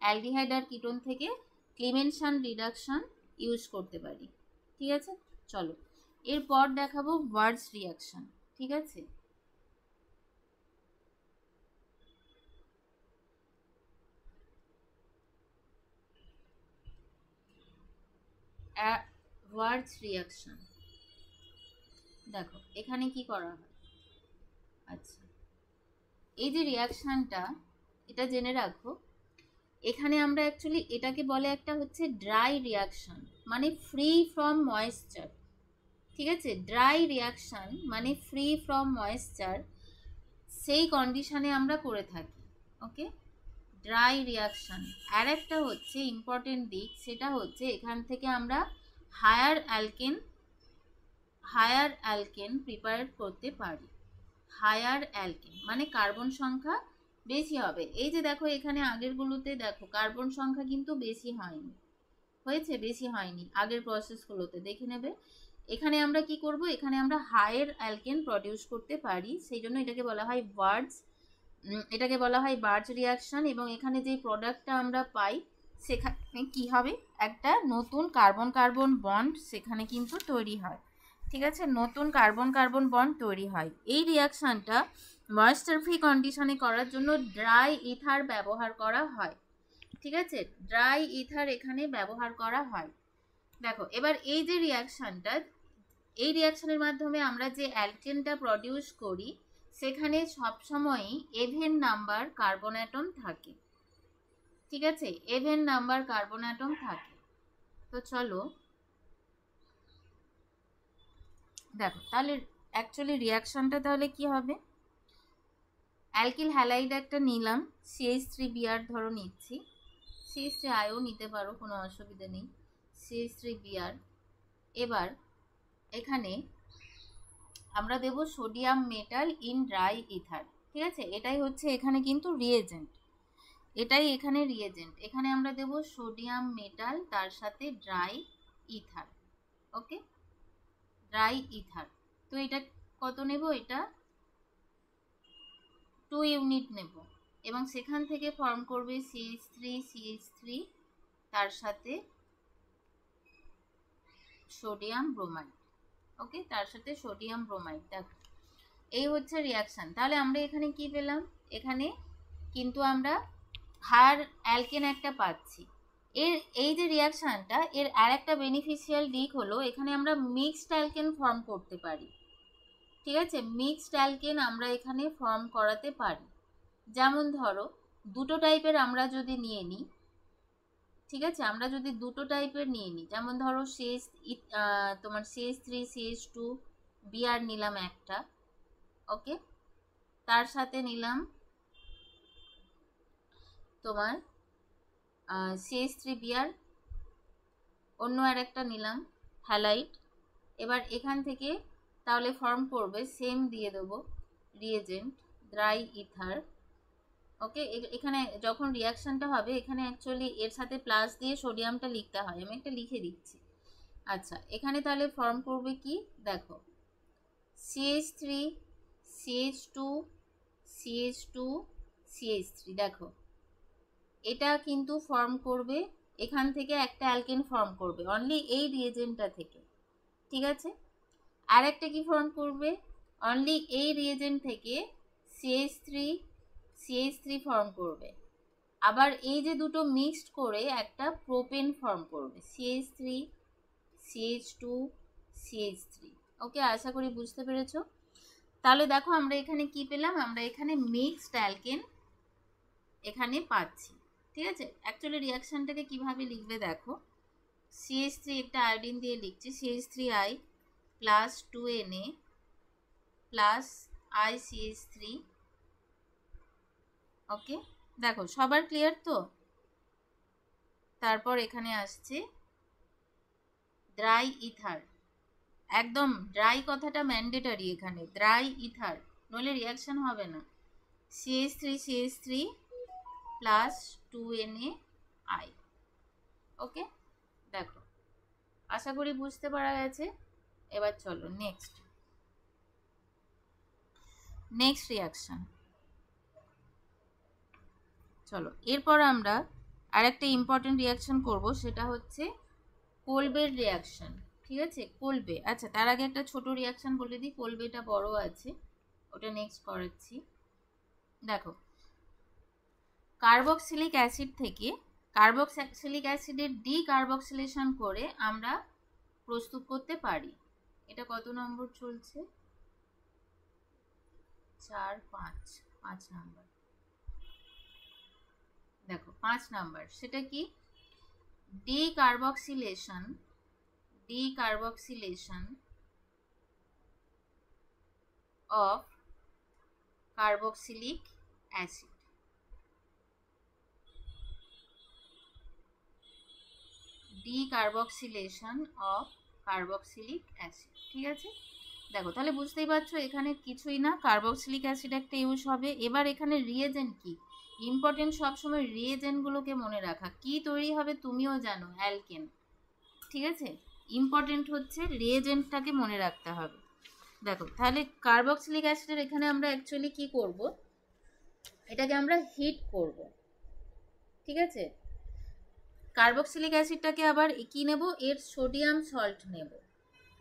A: অ্যালডিহাইড আর কিটোন থেকে ক্লিমেনসান রিডাকশন ইউজ করতে পারি, ঠিক আছে। চলো এরপর দেখাবো ভার্জ রিয়াকশন, ঠিক আছে। ভার্জ রিয়াকশন, দেখো এখানে কি করা হয়, আচ্ছা এই যে রিয়াকশনটা, এটা জেনে রাখো, এখানে আমরা অ্যাকচুয়ালি এটাকে বলে একটা হচ্ছে ড্রাই রিয়াকশন, মানে ফ্রি ফ্রম ময়েশ্চার, ঠিক আছে, ড্রাই রিয়াকশন মানে ফ্রি ফ্রম ময়েশ্চার, সেই কন্ডিশনে আমরা করে থাকি, ওকে, ড্রাই রিয়াকশন। আর একটা হচ্ছে ইম্পর্টেন্ট দিক, সেটা হচ্ছে এখান থেকে আমরা হায়ার অ্যালকেন প্রিপেয়ার করতে পারি, হায়ার অ্যালকেন, মানে কার্বন সংখ্যা বেশি হবে। এই যে দেখো এখানে আগেরগুলোতে দেখো কার্বন সংখ্যা কিন্তু বেশি হয়নি, হয়েছে বেশি হয়নি আগের প্রসেসগুলোতে, দেখে নেবে। এখানে আমরা কি করব, এখানে আমরা হায়ার অ্যালকেন প্রডিউস করতে পারি, সেই জন্য এটাকে বলা হয় বার্জ, এটাকে বলা হয় বার্জ রিয়াকশন। এবং এখানে যে প্রোডাক্টটা আমরা পাই সেখানে কি হবে, একটা নতুন কার্বন কার্বন বন্ড সেখানে কিন্তু তৈরি হয়। ঠিক আছে, নতুন কার্বন কার্বন বন্ড তৈরি হয়। এই রিয়াকশনটা ময়েশ্চার ফ্রি কন্ডিশনে করার জন্য ড্রাই ইথার ব্যবহার করা হয়। ঠিক আছে, ড্রাই ইথার এখানে ব্যবহার করা হয়। দেখো এবার এই যে রিয়াকশনটা, এই রিয়াকশনের মাধ্যমে আমরা যে অ্যালকেনটা প্রডিউস করি সেখানে সবসময়ই এভেন নাম্বার কার্বন অ্যাটম থাকে। ঠিক আছে, এভেন নাম্বার কার্বন অ্যাটম থাকে। তো চলো দেখো তাহলে অ্যাকচুয়ালি রিয়াকশনটা তাহলে কি হবে, অ্যালকিল হ্যালাইড একটা নিলাম, CH3Br ধরো নিচ্ছি, CH3Iও নিতে পারো, কোনো অসুবিধা নেই, CH3Br। এবার এখানে আমরা দেব sodium metal in dry ether. ঠিক আছে, এটাই হচ্ছে এখানে কিন্তু রিয়েজেন্ট, এটাই এখানে রিয়েজেন্ট। এখানে আমরা দেব সোডিয়াম মেটাল, তার সাথে ড্রাই ইথার। ওকে, ড্রাই ইথার। তো এটা কত নেব, এটা 2 ইউনিট নেব, এবং সেখান থেকে ফর্ম করবে CH3 তার সাথে সোডিয়াম ব্রোমাইড। ওকে, তার সাথে সোডিয়াম ব্রোমাইড। দেখো এই হচ্ছে রিয়াকশন। তাহলে আমরা এখানে কি পেলাম, এখানে কিন্তু আমরা হায়ার অ্যালকেন একটা পাচ্ছি। এর এই যে রিয়াকশনটা, এর আর একটা বেনিফিশিয়াল দিক হলো এখানে আমরা মিক্সড অ্যালকেন ফর্ম করতে পারি। ঠিক আছে, মিক্সড অ্যালকেন আমরা এখানে ফর্ম করাতে পারি। যেমন ধরো দুটো টাইপের আমরা যদি নিয়ে নিই, ঠিক আছে, আমরা যদি দুটো টাইপের নিয়ে নিই, যেমন ধরো তোমার CH3 CH2 Br নিলাম একটা, ওকে, তার সাথে নিলাম তোমার CH3Br, অন্য আর একটা নিলাম হ্যালাইড। এবার এখান থেকে তাহলে ফর্ম করবে, সেম দিয়ে দেবো রিয়েজেন্ট ড্রাই ইথার। ওকে, এখানে যখন রিয়াকশনটা হবে এখানে অ্যাকচুয়ালি এর সাথে প্লাস দিয়ে সোডিয়ামটা লিখতে হয়, আমি একটা লিখে দিচ্ছি। আচ্ছা, এখানে তাহলে ফর্ম করবে কি, দেখো CH3 CH2 CH2 CH3, দেখো এটা কিন্তু ফর্ম করবে, এখান থেকে একটা অ্যালকেন ফর্ম করবে অনলি এই রিয়েজেন্টটা থেকে। ঠিক আছে, আর একটা কি ফর্ম করবে, অনলি এই রিয়েজেন্ট থেকে CH3 ফর্ম করবে। আবার এই যে দুটো মিক্সড করে একটা প্রোপেন ফর্ম করবে, CH3 CH2 CH3। ওকে, আশা করি বুঝতে পেরেছো। তাহলে দেখো আমরা এখানে কি পেলাম, আমরা এখানে মিক্সড অ্যালকেন এখানে পাচ্ছি। ঠিক আছে, অ্যাকচুয়ালি রিয়াকশনটাকে কিভাবে লিখবে দেখো, CH3 একটা আয়োডিন দিয়ে লিখছি, CH3I plus 2Na plus ICH3। ওকে, দেখো সবার ক্লিয়ার তো। তারপর এখানে আসছে ড্রাই ইথার, একদম ড্রাই কথাটা ম্যান্ডেটরি এখানে, ড্রাই ইথার, নইলে রিয়াকশন হবে না। CH3 plus 2NaI। ওকে, দেখো আশা করি বুঝতে পারা গেছে। এবার চলো নেক্সট রিয়াকশন। চলো এরপর আমরা আরেকটা ইম্পর্টেন্ট রিয়াকশন করব, সেটা হচ্ছে কোলবের রিয়াকশন। ঠিক আছে, কোলবে। আচ্ছা, তার আগে একটা ছোট রিয়াকশন বলে দিই, কোলবেটা বড় আছে, ওটা নেক্সট করাচ্ছি। দেখো কার্বক্সিলিক অ্যাসিড থেকে কার্বক্সিলিক অ্যাসিডের ডিকার্বক্সিলেশন করে আমরা প্রস্তুত করতে পারি। এটা কত নম্বর চলছে, 5 নম্বর। দেখো 5 নাম্বার, সেটা কি, decarboxylation of carboxylic acid. Decarboxylation of carboxylic acid. ঠিক আছে, দেখো তাহলে বুঝতেই পারছো এখানে কিছুই না, কার্বক্সিলিক অ্যাসিড একটা ইউজ হবে। এবার এখানে রিয়েজেন্ট কি ইম্পর্টেন্ট, সবসময় রিয়েজেন্টগুলোকে মনে রাখা। কি তৈরি হবে তুমিও জানো, অ্যালকেন। ঠিক আছে, ইম্পর্টেন্ট হচ্ছে রিয়েজেন্টটাকে মনে রাখতে হবে। দেখো তাহলে কার্বক্সিলিক অ্যাসিডের এখানে আমরা অ্যাকচুয়ালি কি করব, এটাকে আমরা হিট করব। ঠিক আছে, কার্বক্সিলিক অ্যাসিডটাকে আবার কি নেব, এর সোডিয়াম সল্ট নেব।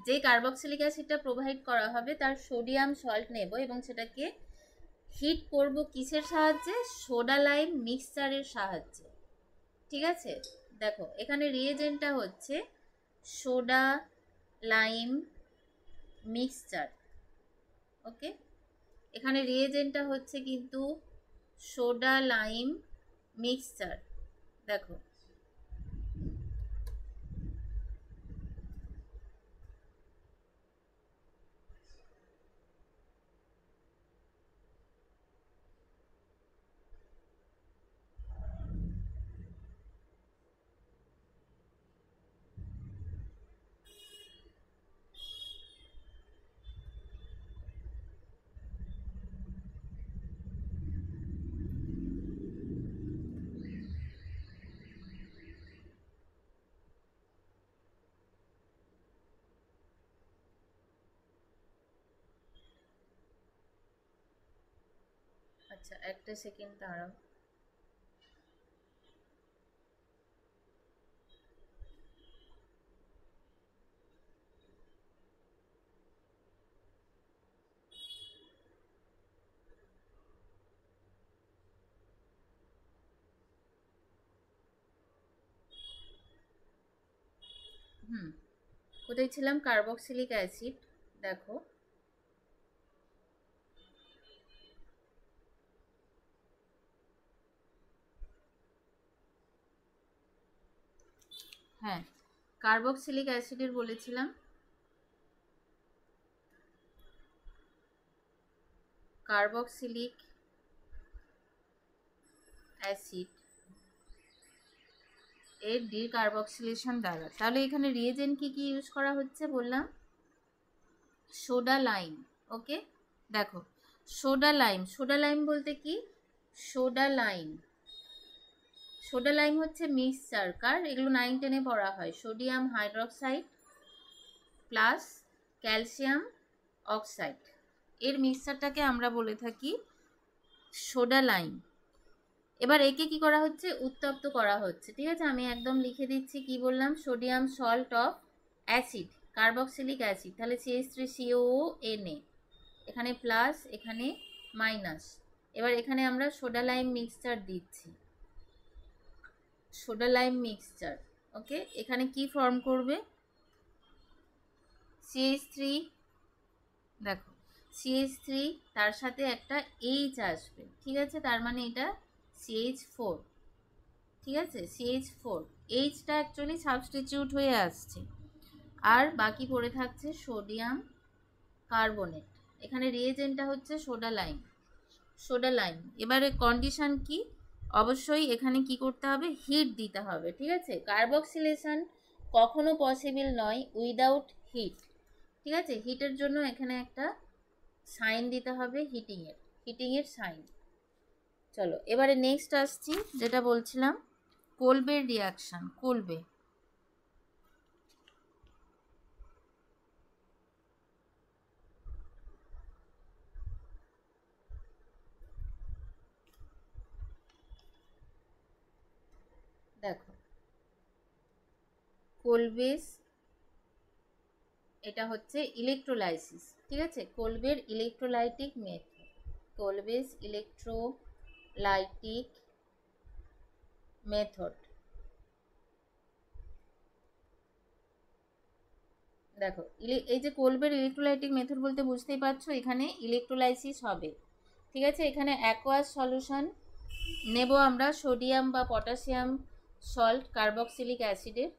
A: যে কার্বক্সিলিক অ্যাসিডটা প্রোভাইড করা হবে তার সোডিয়াম সল্ট নেব এবং সেটাকে হিট করব কিসের সাহায্যে, সোডা লাইম মিক্সচারের সাহায্যে। ঠিক আছে, দেখো এখানে রিয়েজেন্টটা হচ্ছে সোডা লাইম মিক্সচার। ওকে, এখানে রিয়েজেন্টটা হচ্ছে কিন্তু সোডা লাইম মিক্সচার। দেখো আচ্ছা একটা সেকেন্ড দাঁড়াও। কোথায় ছিলাম, কার্বক্সিলিক অ্যাসিড। দেখো হ্যাঁ, কার্বক্সিলিক অ্যাসিডের বলেছিলাম, কার্বক্সিলিক অ্যাসিড এর ডিকার্বক্সিলেশন দ্বারা। তাহলে এখানে রিয়েজেন্ট কি কি ইউজ করা হচ্ছে বললাম, সোডা লাইম। ওকে, দেখো সোডা লাইম, সোডা লাইম বলতে কি, সোডা লাইম, সোডা লাইম হচ্ছে মিক্সচার কার, এগুলো 9-10-এ পড়া হয়। Sodium hydroxide plus calcium oxide, এর মিক্সচারটাকে আমরা বলে থাকি সোডা লাইম। এবার একে কি করা হচ্ছে, উত্তপ্ত করা হচ্ছে। ঠিক আছে, আমি একদম লিখে দিচ্ছি কি বললাম, sodium salt of acid carboxylic acid, তাহলে CH3COO, এখানে প্লাস এখানে মাইনাস। এবার এখানে আমরা সোডা লাইম মিক্সচার দিচ্ছি, সোডা লাইম মিক্সচার। ওকে, এখানে কি ফর্ম করবে, CH3, দেখো CH3 তার সাথে একটা H আসবে। ঠিক আছে, তার মানে এটা CH4। ঠিক আছে, CH4, এইচটা অ্যাকচুয়ালি সাবস্টিটিউট হয়ে আসছে, আর বাকি পড়ে থাকছে সোডিয়াম কার্বনেট। এখানে রিয়েজেন্টটা হচ্ছে সোডা লাইম, সোডা লাইম। এবারে কন্ডিশন কি, অবশ্যই এখানে কি করতে হবে, হিট দিতে হবে। ঠিক আছে, কার্বক্সিলেশন কখনো পসিবল নয় উইদাউট হিট। ঠিক আছে, হিটের জন্য এখানে একটা সাইন দিতে হবে, হিটিংয়ের সাইন। চলো এবারে নেক্সট আসছি, যেটা বলছিলাম কোলবের রিয়াকশান। কোলবে, দেখো কোলবেস, এটা হচ্ছে ইলেকট্রোলাইসিস। ঠিক আছে, কোলবের ইলেকট্রোলাইটিক মেথড, কোলবেস ইলেকট্রোলাইটিক মেথড। দেখো এই যে কোলবের ইলেকট্রোলাইটিক মেথড বলতে বুঝতেই পারছো এখানে ইলেকট্রোলাইসিস হবে। ঠিক আছে, এখানে অ্যাকোয়াস সলিউশন নেব আমরা, সোডিয়াম বা পটাশিয়াম সল্ট কার্বক্সিলিক অ্যাসিডের।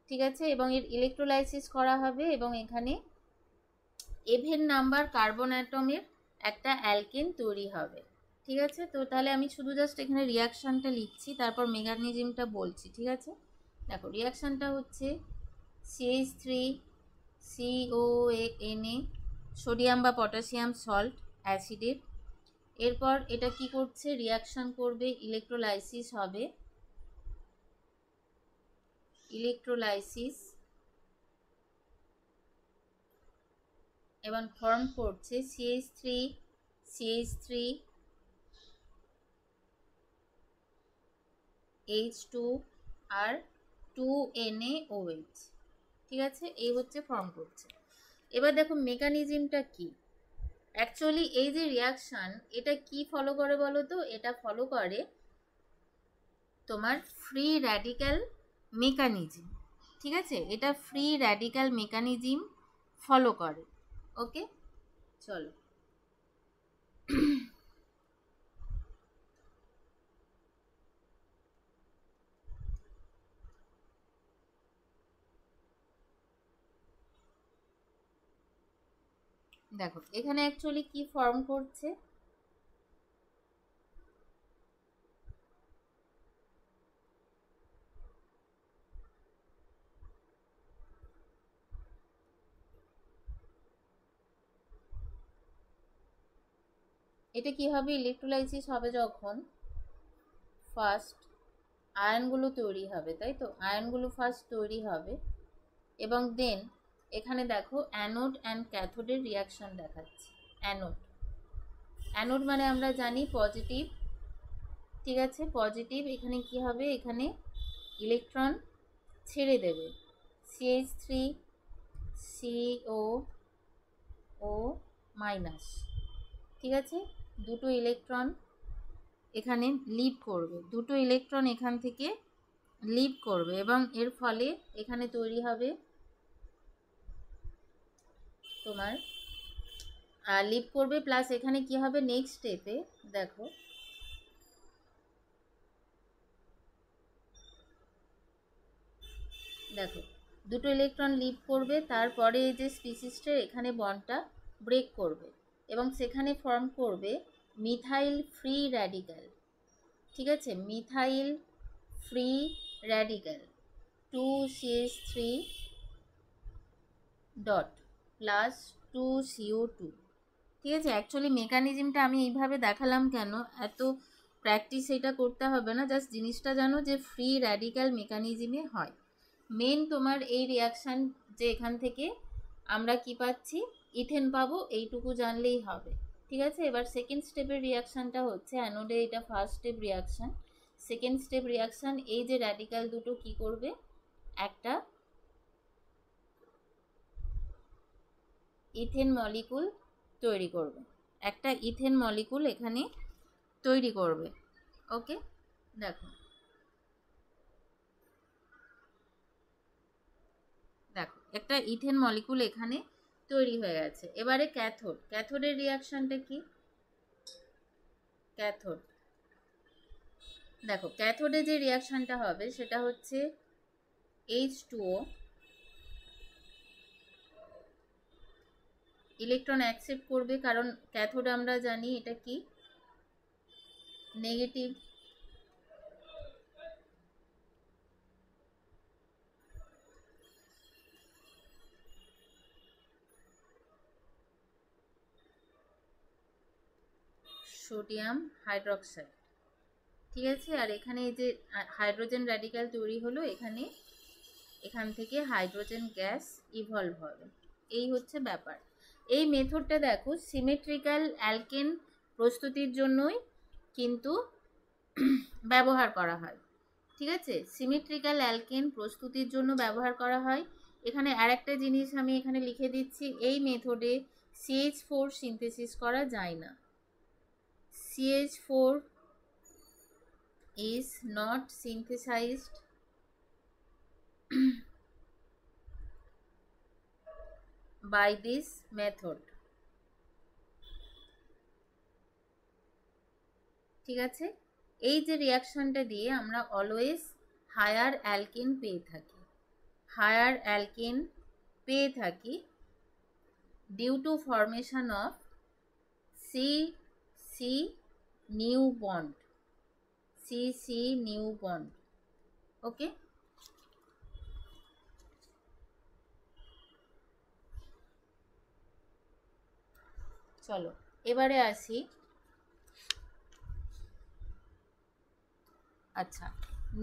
A: ঠিক আছে, এবং এর ইলেকট্রোলাইসিস করা হবে এবং এখানে ইভেন নাম্বার কার্বন অ্যাটমের একটা অ্যালকেন তৈরি হবে। ঠিক আছে, তো তাহলে আমি শুধু জাস্ট এখানে রিয়াকশানটা লিখছি, তারপর মেকানিজমটা বলছি। ঠিক আছে, দেখো রিয়াকশানটা হচ্ছে CH3CONA সোডিয়াম বা পটাশিয়াম সল্ট অ্যাসিডের। এরপর এটা কি করছে, রিয়াকশান করবে, ইলেকট্রোলাইসিস হবে, ইলেকট্রোলাইসিস এবং ফর্ম করছে CH3 H2 আর 2NaOH। ঠিক আছে, এই হচ্ছে ফর্ম করছে। এবার দেখো মেকানিজমটা কি। অ্যাকচুয়ালি এই যে রিয়াকশান এটা কি ফলো করে বলো তো, এটা ফলো করে তোমার ফ্রি র্যাডিক্যাল মেকানিজম। ঠিক আছে, এটা ফ্রি র্যাডিক্যাল মেকানিজম ফলো করে। ওকে, চলো। দেখো এখানে অ্যাকচুয়ালি কি ফর্ম করছে, এটা কি হবে, ইলেকট্রোলাইসিস হবে যখন ফার্স্ট আয়নগুলো তৈরি হবে, তাই তো, আয়নগুলো ফার্স্ট তৈরি হবে এবং দেন এখানে দেখো অ্যানোড অ্যান্ড ক্যাথোডের রিয়াকশন দেখাচ্ছে। অ্যানোড মানে আমরা জানি পজিটিভ। ঠিক আছে, পজিটিভ। এখানে কি হবে, এখানে ইলেকট্রন ছেড়ে দেবে, CH3CO মাইনাস। ঠিক আছে, দুটো ইলেকট্রন এখানে লিভ করবে, দুটো ইলেকট্রন এখান থেকে লিভ করবে এবং এর ফলে এখানে তৈরি হবে তোমার লিভ করবে, প্লাস এখানে কি হবে নেক্সট স্টেপে, দেখো দেখো দুটো ইলেকট্রন লিভ করবে, তারপরে এই যে স্পিসিসটা এখানে বন্ডটা ব্রেক করবে এবং সেখানে ফর্ম করবে মিথাইল ফ্রি র্যাডিক্যাল। ঠিক আছে, methyl free radical 2CH3 dot plus 2CO2। ঠিক আছে, অ্যাকচুয়ালি মেকানিজমটা আমি এইভাবে দেখালাম কেন, এত প্র্যাকটিস এটা করতে হবে না, জাস্ট জিনিসটা জানো যে ফ্রি র্যাডিক্যাল মেকানিজমে হয়। মেন তোমার এই রিয়াকশান যে এখান থেকে আমরা কি পাচ্ছি, ইথেন পাবো, এইটুকু জানলেই হবে। ঠিক আছে, এবার সেকেন্ড স্টেপের রিয়াকশানটা হচ্ছে অ্যানোডে, এটা first step reaction. Second step reaction, এই যে র্যাডিক্যাল দুটো কি করবে, একটা ইথেন মলিকুল তৈরি করবে, একটা ইথেন মলিকুল এখানে তৈরি করবে। ওকে, দেখো দেখো একটা ইথেন মলিকুল এখানে তৈরি হয়ে গেছে। এবারে ক্যাথোডের রিয়াকশনটা কি, ক্যাথোড, দেখো ক্যাথোডে যে রিয়াকশনটা হবে সেটা হচ্ছে H2O ইলেকট্রন অ্যাকসেপ্ট করবে, কারণ ক্যাথোড আমরা জানি এটা কি নেগেটিভ। Sodium hydroxide. ঠিক আছে, আর এখানে এই যে হাইড্রোজেন র্যাডিক্যাল তৈরি হলো, এখান থেকে হাইড্রোজেন গ্যাস ইভলভ হবে। এই হচ্ছে ব্যাপার। এই মেথডটা দেখো সিমেট্রিক্যাল অ্যালকেন প্রস্তুতির জন্যই কিন্তু ব্যবহার করা হয়। ঠিক আছে, সিমেট্রিক্যাল অ্যালকেন প্রস্তুতির জন্য ব্যবহার করা হয়। এখানে আরেকটা জিনিস আমি এখানে লিখে দিচ্ছি, এই মেথডে CH4 সিনথেসিস করা যায় না। CH4 is not synthesized by this method। ঠিক আছে, এই যে রিয়াকশনটা দিয়ে আমরা অলওয়েজ হায়ার অ্যালকেন পেয়ে থাকি due to formation of CC new bond. Okay, চলো এবারে আসি। আচ্ছা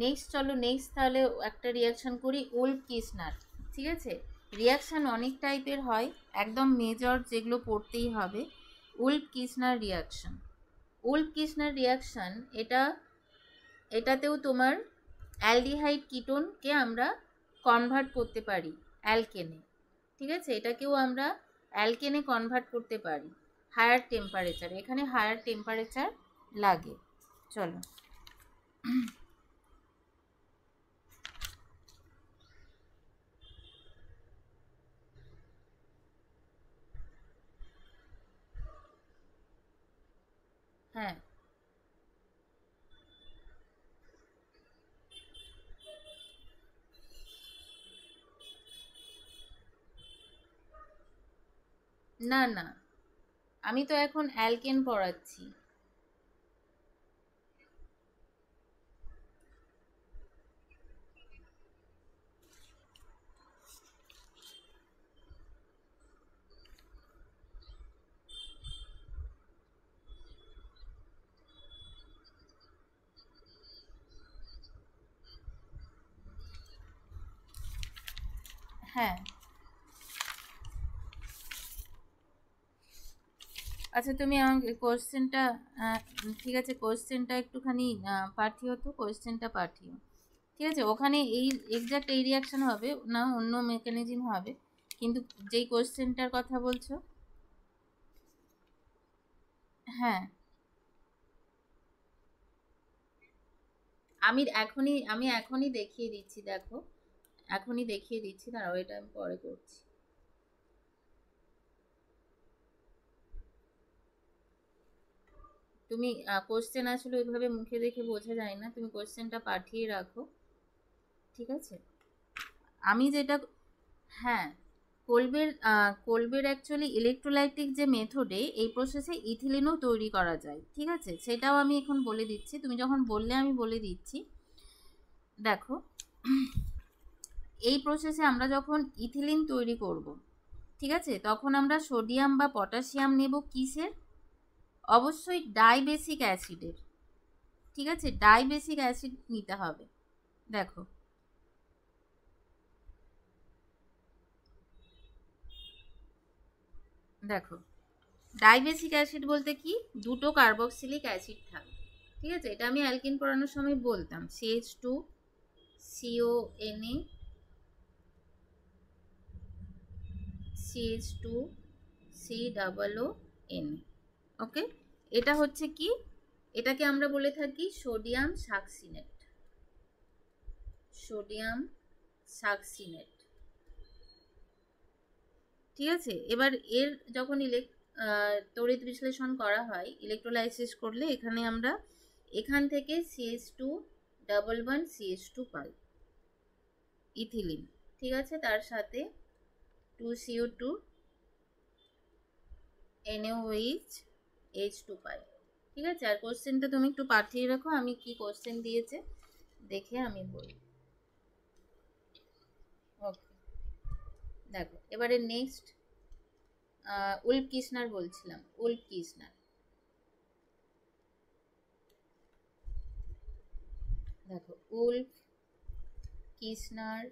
A: নেক্সট, চলো নেক্সট তাহলে একটা রিয়াকশন করি উলফ কিসনার। ঠিক আছে, রিয়াকশন অনেক টাইপের হয়, একদম মেজর যেগুলো পড়তেই হবে। উলফ কিসনার রিয়াকশন, উলফ কিসনার রিয়াকশন, এটাতেও তোমার অ্যালডিহাইড কিটোনকে আমরা কনভার্ট করতে পারি অ্যালকেনে। ঠিক আছে, এটাকেও আমরা অ্যালকেনে কনভার্ট করতে পারি হায়ার টেম্পারেচার, এখানে হায়ার টেম্পারেচার লাগে। চলো হ্যাঁ, না না, আমি তো এখন অ্যালকেন পড়াচ্ছি। হ্যাঁ, আচ্ছা তুমি আমাকে কোশ্চেনটা, ঠিক আছে কোশ্চেনটা একটুখানি পাঠিও, তো কোশ্চেনটা পাঠিও। ঠিক আছে, ওখানে এই এক্সাক্ট এই রিয়াকশন হবে না, অন্য মেকানিজম হবে, কিন্তু যেই কোশ্চেনটার কথা বলছো। হ্যাঁ, আমি এখনই দেখিয়ে দিচ্ছি, দেখো এখনই দেখিয়ে দিচ্ছি, দাঁড়াও এটা আমি পরে করছি। তুমি কোশ্চেন আসলে ওইভাবে মুখে দেখে বোঝা যায় না, তুমি কোশ্চেনটা পাঠিয়ে রাখো। ঠিক আছে, আমি যেটা, হ্যাঁ, কোলবের অ্যাকচুয়ালি ইলেকট্রোলাইটিক যে মেথডে এই প্রসেসে ইথিলিনও তৈরি করা যায়। ঠিক আছে, সেটাও আমি এখন বলে দিচ্ছি, তুমি যখন বললে আমি বলে দিচ্ছি। দেখো এই প্রসেসে আমরা যখন ইথিলিন তৈরি করব, ঠিক আছে, তখন আমরা সোডিয়াম বা পটাশিয়াম নেব কিসের, অবশ্যই ডাইবেসিক অ্যাসিডের। ঠিক আছে, ডাইবেসিক অ্যাসিড নিতে হবে। দেখো দেখো ডাইবেসিক অ্যাসিড বলতে কি, দুটো কার্বক্সিলিক অ্যাসিড থাকবে। ঠিক আছে, এটা আমি অ্যালকিন পড়ানোর সময় বলতাম, CH2 CONA CH2 COON। ওকে, এটা হচ্ছে কি, এটাকে আমরা বলে থাকি সোডিয়াম সাকসিনেট, সোডিয়াম সাকসিনেট। ঠিক আছে, এবার এর যখন তড়িৎ বিশ্লেষণ করা হয়, ইলেকট্রোলাইসিস করলে এখানে আমরা এখান থেকে CH2 পাই, ইথিলিন। ঠিক আছে, তার সাথে 2CO2 NaOH H2 পাই। ঠিক আছে, আর কোশ্চেনটা তুমি একটু পাঠিয়ে রাখো, আমি কি কোশ্চেন দিয়েছে দেখে আমি বলি। ওকে, দেখো এবারে নেক্সট উলফ কিসনার বলছিলাম, উলফ কিসনার। দেখো উলফ কিসনার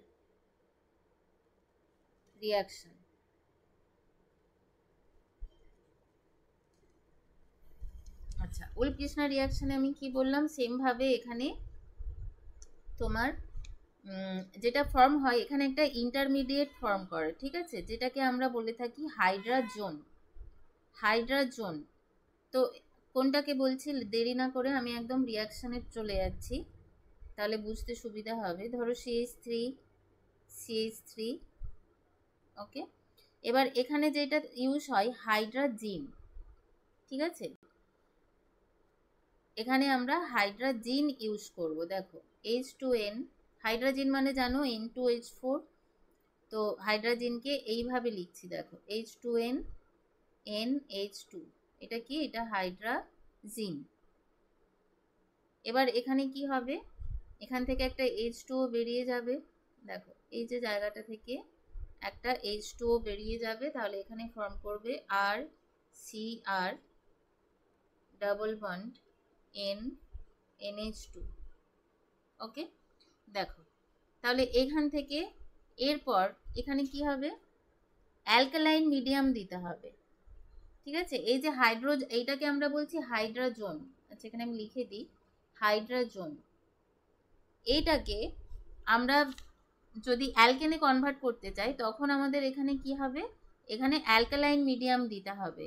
A: রিয়াকশন। আচ্ছা, উলফ কিসনার রিয়াকশনে আমি কি বললাম, সেম ভাবে এখানে তোমার যেটা ফর্ম হয়, এখানে একটা ইন্টারমিডিয়েট ফর্ম করে। ঠিক আছে, যেটাকে আমরা বলে থাকি হাইড্রাজোন, হাইড্রাজোন। তো কোনটাকে বলছি, দেরি না করে আমি একদম রিয়াকশানে চলে যাচ্ছি, তাহলে বুঝতে সুবিধা হবে। ধরো CH3 ওকে, এবার এখানে যেটা ইউজ হয় হাইড্রাজিন। ঠিক আছে, এখানে আমরা হাইড্রাজিন ইউজ করব। দেখো H2N, হাইড্রাজিন মানে জানো N2H4, তো হাইড্রাজিনকে এইভাবে লিখছি, দেখো H2N NH2, এটা কি, এটা হাইড্রাজিন। এবার এখানে কি হবে, এখান থেকে একটা H2O বেরিয়ে যাবে, দেখো এই যে জায়গাটা থেকে একটা H2O বেরিয়ে যাবে, তাহলে এখানে ফর্ম করবে আর Cr double bond N NH2। ওকে, দেখো তাহলে এখান থেকে এরপর এখানে কি হবে, অ্যালকালাইন মিডিয়াম দিতে হবে। ঠিক আছে, এই যে এইটাকে আমরা বলছি হাইড্রাজোন। আচ্ছা, এখানে আমি লিখে দিই হাইড্রাজোন। এইটাকে আমরা যদি অ্যালকেনে কনভার্ট করতে চাই তখন আমাদের এখানে কি হবে, এখানে অ্যালকালাইন মিডিয়াম দিতে হবে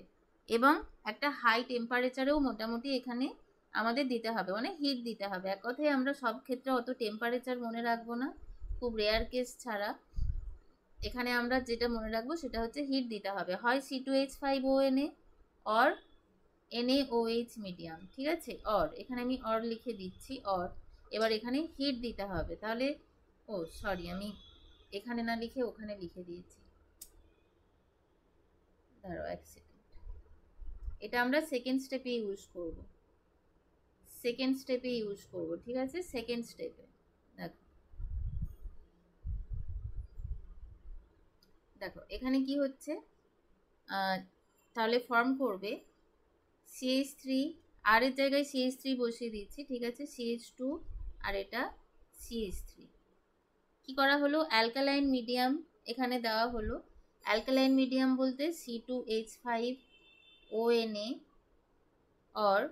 A: এবং একটা হাই টেম্পারেচারেও মোটামুটি এখানে আমাদের দিতে হবে, মানে হিট দিতে হবে। এক কথায় আমরা সব ক্ষেত্রে অত টেম্পারেচার মনে রাখবো না, খুব রেয়ার কেস ছাড়া। এখানে আমরা যেটা মনে রাখবো সেটা হচ্ছে হিট দিতে হবে, হয় C2H5ONA অর NaOH মিডিয়াম। ঠিক আছে, অর, এখানে আমি অর লিখে দিচ্ছি, অর। এবার এখানে হিট দিতে হবে। তাহলে ও সরি, আমি এখানে না লিখে ওখানে লিখে দিয়েছি, দাঁড়াও এক সেকেন্ড। এটা আমরা সেকেন্ড স্টেপে ইউজ করব, সেকেন্ড স্টেপে ইউজ করব। ঠিক আছে, সেকেন্ড স্টেপে দেখো, দেখো এখানে কি হচ্ছে, তাহলে ফর্ম করবে CH3, আর এর জায়গায় CH3 বসিয়ে দিচ্ছি। ঠিক আছে, CH2 আর এটা CH3। কি করা হলো, অ্যালকালাইন মিডিয়াম এখানে দেওয়া হলো। অ্যালকালাইন মিডিয়াম বলতে C2H5ONA অর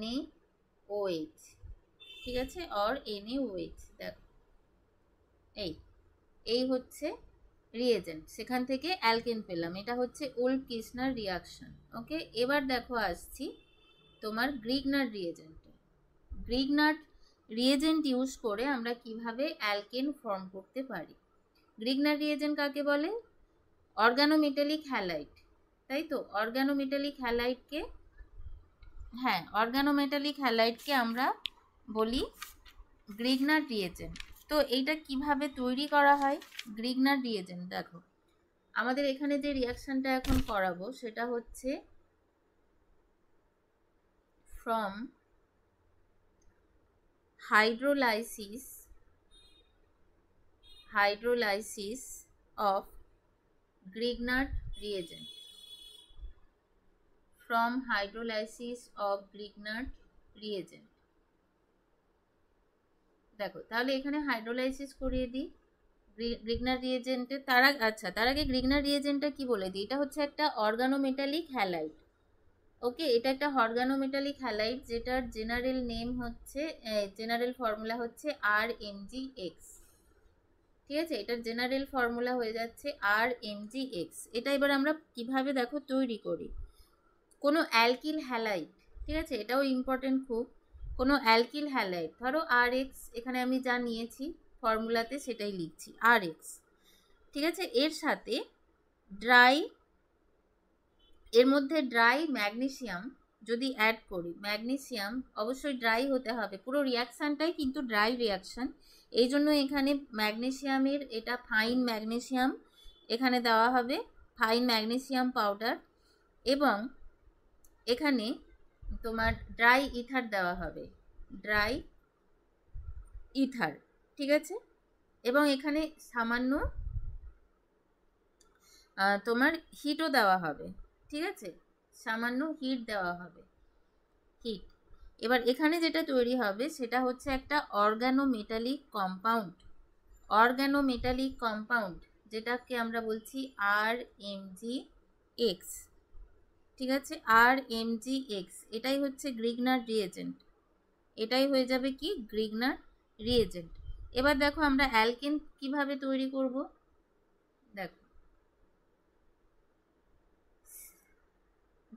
A: NaOH। ঠিক আছে, অর NaOH। দেখো এই হচ্ছে রিয়েজেন্ট, সেখান থেকে অ্যালকেন পেলাম। এটা হচ্ছে উলফ-কির্চনার রিয়াকশন। ওকে, এবার দেখো আসছি তোমার গ্রিগনার রিয়েজেন্টে। গ্রিগনার রিয়েজেন্ট ইউজ করে আমরা কিভাবে অ্যালকেন ফর্ম করতে পারি। গ্রিগনার রিয়েজেন্ট কাকে বলে, অর্গানোমেটালিক হ্যালাইড, তাই তো। অর্গানোমেটালিক হ্যালাইডকে, হ্যাঁ, অর্গানোমেটালিক হ্যালাইডকে আমরা বলি গ্রিগনার রিয়েজেন্ট। তো এইটা কিভাবে তৈরি করা হয় গ্রিগনার রিয়েজেন্ট, দেখো আমাদের এখানে যে রিয়াকশনটা এখন করাবো সেটা হচ্ছে from hydrolysis of Grignard reagent, from hydrolysis of Grignard reagent. দেখো তাহলে এখানে হাইড্রোলাইসিস করিয়ে দিই গ্রিগনার রিয়েজেন্টে। তার আগে গ্রিগনার রিয়েজেন্টটা কি বলে দিই, এটা হচ্ছে একটা অর্গানোমেটালিক হ্যালাইড। ওকে, এটা একটা অর্গানোমেটালিক হ্যালাইড যেটার জেনারেল নেম হচ্ছে, জেনারেল ফর্মুলা হচ্ছে RMgX। ঠিক আছে, এটার জেনারেল ফর্মুলা হয়ে যাচ্ছে RMgX। এটা এবার আমরা কিভাবে দেখো তৈরি করি, কোনো অ্যালকিল হ্যালাইড, ঠিক আছে, এটাও ইম্পর্টেন্ট খুব। কোনো অ্যালকিল হ্যালাইড, ধরো RX, এখানে আমি যা নিয়েছি ফর্মুলাতে সেটাই লিখছি RX। ঠিক আছে, এর সাথে এর মধ্যে ড্রাই ম্যাগনেসিয়াম যদি অ্যাড করি, ম্যাগনেসিয়াম অবশ্যই ড্রাই হতে হবে, পুরো রিয়াকশানটাই কিন্তু ড্রাই রিয়াকশান। এই জন্য এখানে ম্যাগনেসিয়ামের, এটা ফাইন ম্যাগনেসিয়াম এখানে দেওয়া হবে, ফাইন ম্যাগনেসিয়াম পাউডার। এবং এখানে তোমার ড্রাই ইথার দেওয়া হবে, ড্রাই ইথার। ঠিক আছে, এবং এখানে সামান্য তোমার হিটও দেওয়া হবে। ঠিক আছে, সামান্য হিট দেওয়া হবে, হিট। এবার এখানে যেটা তৈরি হবে সেটা হচ্ছে একটা অর্গানোমেটালিক কম্পাউন্ড, অর্গানোমেটালিক কম্পাউন্ড যেটাকে আমরা বলছি RMgX। ঠিক আছে, RMgX, এটাই হচ্ছে গ্রিগনার রিয়েজেন্ট, এটাই হয়ে যাবে কি গ্রিগনার রিয়েজেন্ট। এবার দেখো আমরা অ্যালকেন কিভাবে তৈরি করব, দেখো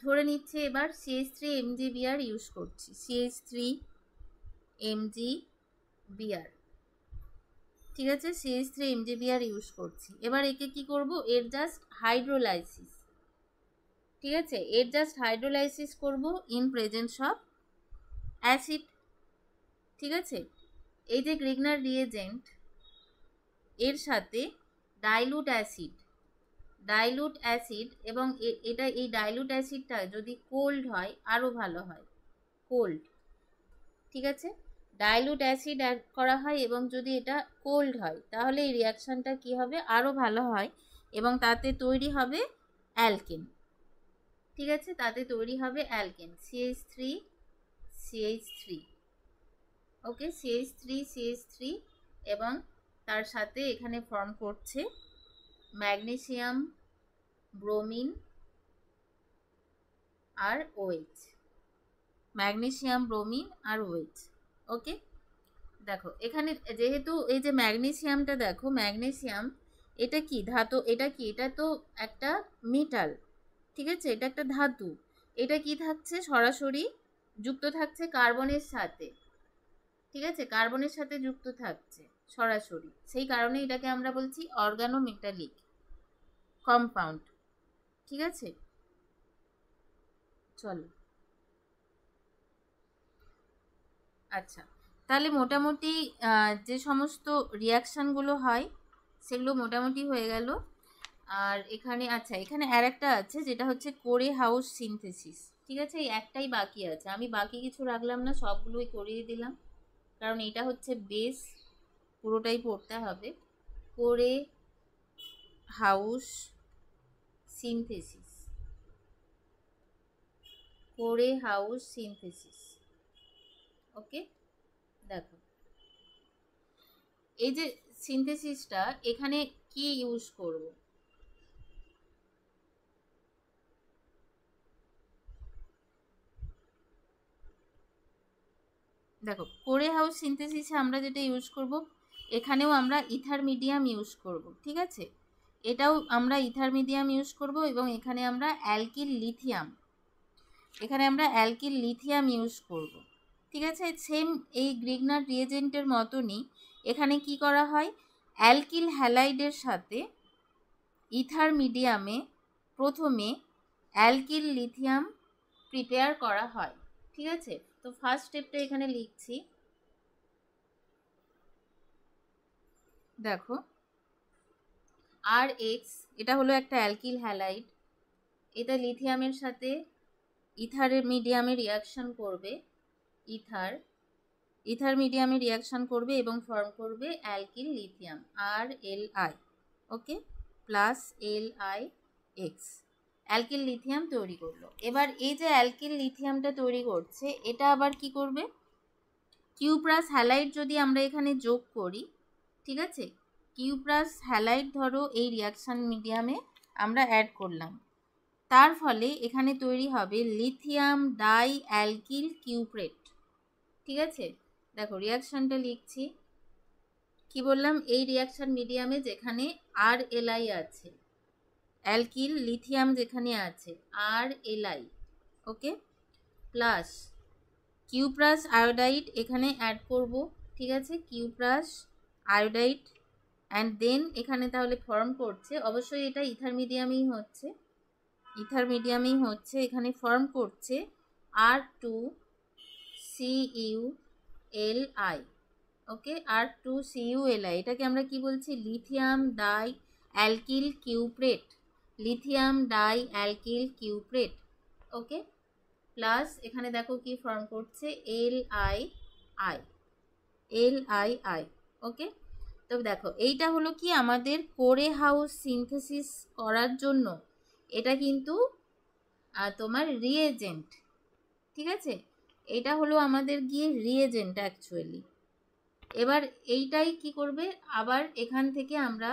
A: ধরে নিচ্ছে এবার CH3MgBr ইউজ করছি, CH3MgBr। ঠিক আছে, CH3MgBr ইউজ করছি। এবার একে কি করব, এর জাস্ট হাইড্রোলাইসিস। ঠিক আছে, এর জাস্ট হাইড্রোলাইসিস করব ইন প্রেজেন্স অফ অ্যাসিড। ঠিক আছে, এই যে গ্রিগনার রিয়েজেন্ট এর সাথে ডাইলুট অ্যাসিড, এবং এটা এই ডাইলুট অ্যাসিডটা যদি কোল্ড হয় আরও ভালো হয়, কোল্ড। ঠিক আছে, ডাইলুট অ্যাসিড অ্যাড করা হয় এবং যদি এটা কোল্ড হয় তাহলে এই রিয়াকশানটা কি হবে, আরও ভালো হয় এবং তাতে তৈরি হবে অ্যালকেন। ঠিক আছে, তাতে তৈরি হবে অ্যালকেন CH3 CH3। ওকে, CH3 CH3 এবং তার সাথে এখানে ফর্ম করছে ম্যাগনেসিয়াম, ব্রোমিন আর OH, ম্যাগনেসিয়াম, ব্রোমিন আর OH। ওকে, দেখো এখানে যেহেতু এই যে ম্যাগনেসিয়ামটা, দেখো ম্যাগনেসিয়াম এটা কি ধাতু, এটা কি, এটা তো একটা মেটাল, ঠিক আছে, এটা একটা ধাতু। এটা কি থাকছে, সরাসরি যুক্ত থাকছে কার্বনের সাথে, ঠিক আছে, কার্বনের সাথে যুক্ত থাকছে সরাসরি, সেই কারণে এটাকে আমরা বলছি অর্গানোমেটালিক কম্পাউন্ড। ঠিক আছে, চলো। আচ্ছা, তাহলে মোটামুটি যে সমস্ত রিয়াকশানগুলো হয় সেগুলো মোটামুটি হয়ে গেল। আর এখানে আচ্ছা, এখানে আর একটা আছে যেটা হচ্ছে কোরে হাউস সিনথেসিস। ঠিক আছে, এই একটাই বাকি আছে, আমি বাকি কিছু রাখলাম না, সবগুলোই করিয়ে দিলাম, কারণ এটা হচ্ছে বেস, পুরোটাই পড়তে হবে। কোরে হাউস সিনথেসিস, কোরে হাউস সিনথেসিস। ওকে, দেখো এই যে সিনথেসিসটা, এখানে কি ইউজ করব, দেখো কোরে হাউস সিনথেসিসে আমরা যেটা ইউজ করব, এখানেও আমরা ইথার মিডিয়াম ইউজ করব। ঠিক আছে, এটাও আমরা ইথার মিডিয়াম ইউজ করব, এবং এখানে আমরা অ্যালকিল লিথিয়াম, এখানে আমরা অ্যালকিল লিথিয়াম ইউজ করব। ঠিক আছে, সেম এই গ্রিগনার রিয়েজেন্টের মতনই এখানে কি করা হয়, অ্যালকিল হ্যালাইডের সাথে ইথার মিডিয়ামে প্রথমে অ্যালকিল লিথিয়াম প্রিপেয়ার করা হয়। ঠিক আছে, তো ফার্স্ট স্টেপটা এখানে লিখছি, দেখো RX, এটা হলো একটা অ্যালকিল হ্যালাইড, এটা লিথিয়ামের সাথে ইথারের মিডিয়ামে রিয়াকশন করবে, ইথার মিডিয়ামে রিয়াকশন করবে এবং ফর্ম করবে অ্যালকিল লিথিয়াম RLI। ওকে, প্লাস LIX, অ্যালকিল লিথিয়াম তৈরি করলো। এবার এই যে অ্যালকিল লিথিয়ামটা তৈরি করছে, এটা আবার কি করবে, কিউপ্রাস হ্যালাইড যদি আমরা এখানে যোগ করি, ঠিক আছে, কিউপ্রাস হ্যালাইড ধরো এই রিয়াকশন মিডিয়ামে আমরা অ্যাড করলাম, তার ফলে এখানে তৈরি হবে লিথিয়াম ডাই অ্যালকিল কিউপ্রেট। ঠিক আছে, দেখো রিয়াকশনটা লিখছি, কি বললাম, এই রিয়াকশন মিডিয়ামে যেখানে RLI আছে, অ্যালকিল লিথিয়াম যেখানে আছে RLI, ওকে, প্লাস কিউপ্রাস আয়োডাইড এখানে অ্যাড করব। ঠিক আছে, কিউপ্রাস আয়োডাইড, অ্যান্ড দেন এখানে তাহলে ফর্ম করছে, অবশ্যই এটা ইথার মিডিয়ামেই হচ্ছে, ইথার মিডিয়ামেই হচ্ছে, এখানে ফর্ম করছে R2CuLi। ওকে, R2CuLi, এটাকে আমরা কি বলছি, lithium die alkyl কিউপ্রেট, lithium die alkyl কিউপ্রেট। ওকে, প্লাস এখানে দেখো কি ফর্ম করছে LiI। ওকে, তো দেখো এইটা হলো কি আমাদের কোরে হাউস সিনথেসিস করার জন্য, এটা কিন্তু তোমার রিয়েজেন্ট। ঠিক আছে, এটা হলো আমাদের গিয়ে রিয়েজেন্ট অ্যাকচুয়ালি। এবার এইটাই কি করবে, আবার এখান থেকে আমরা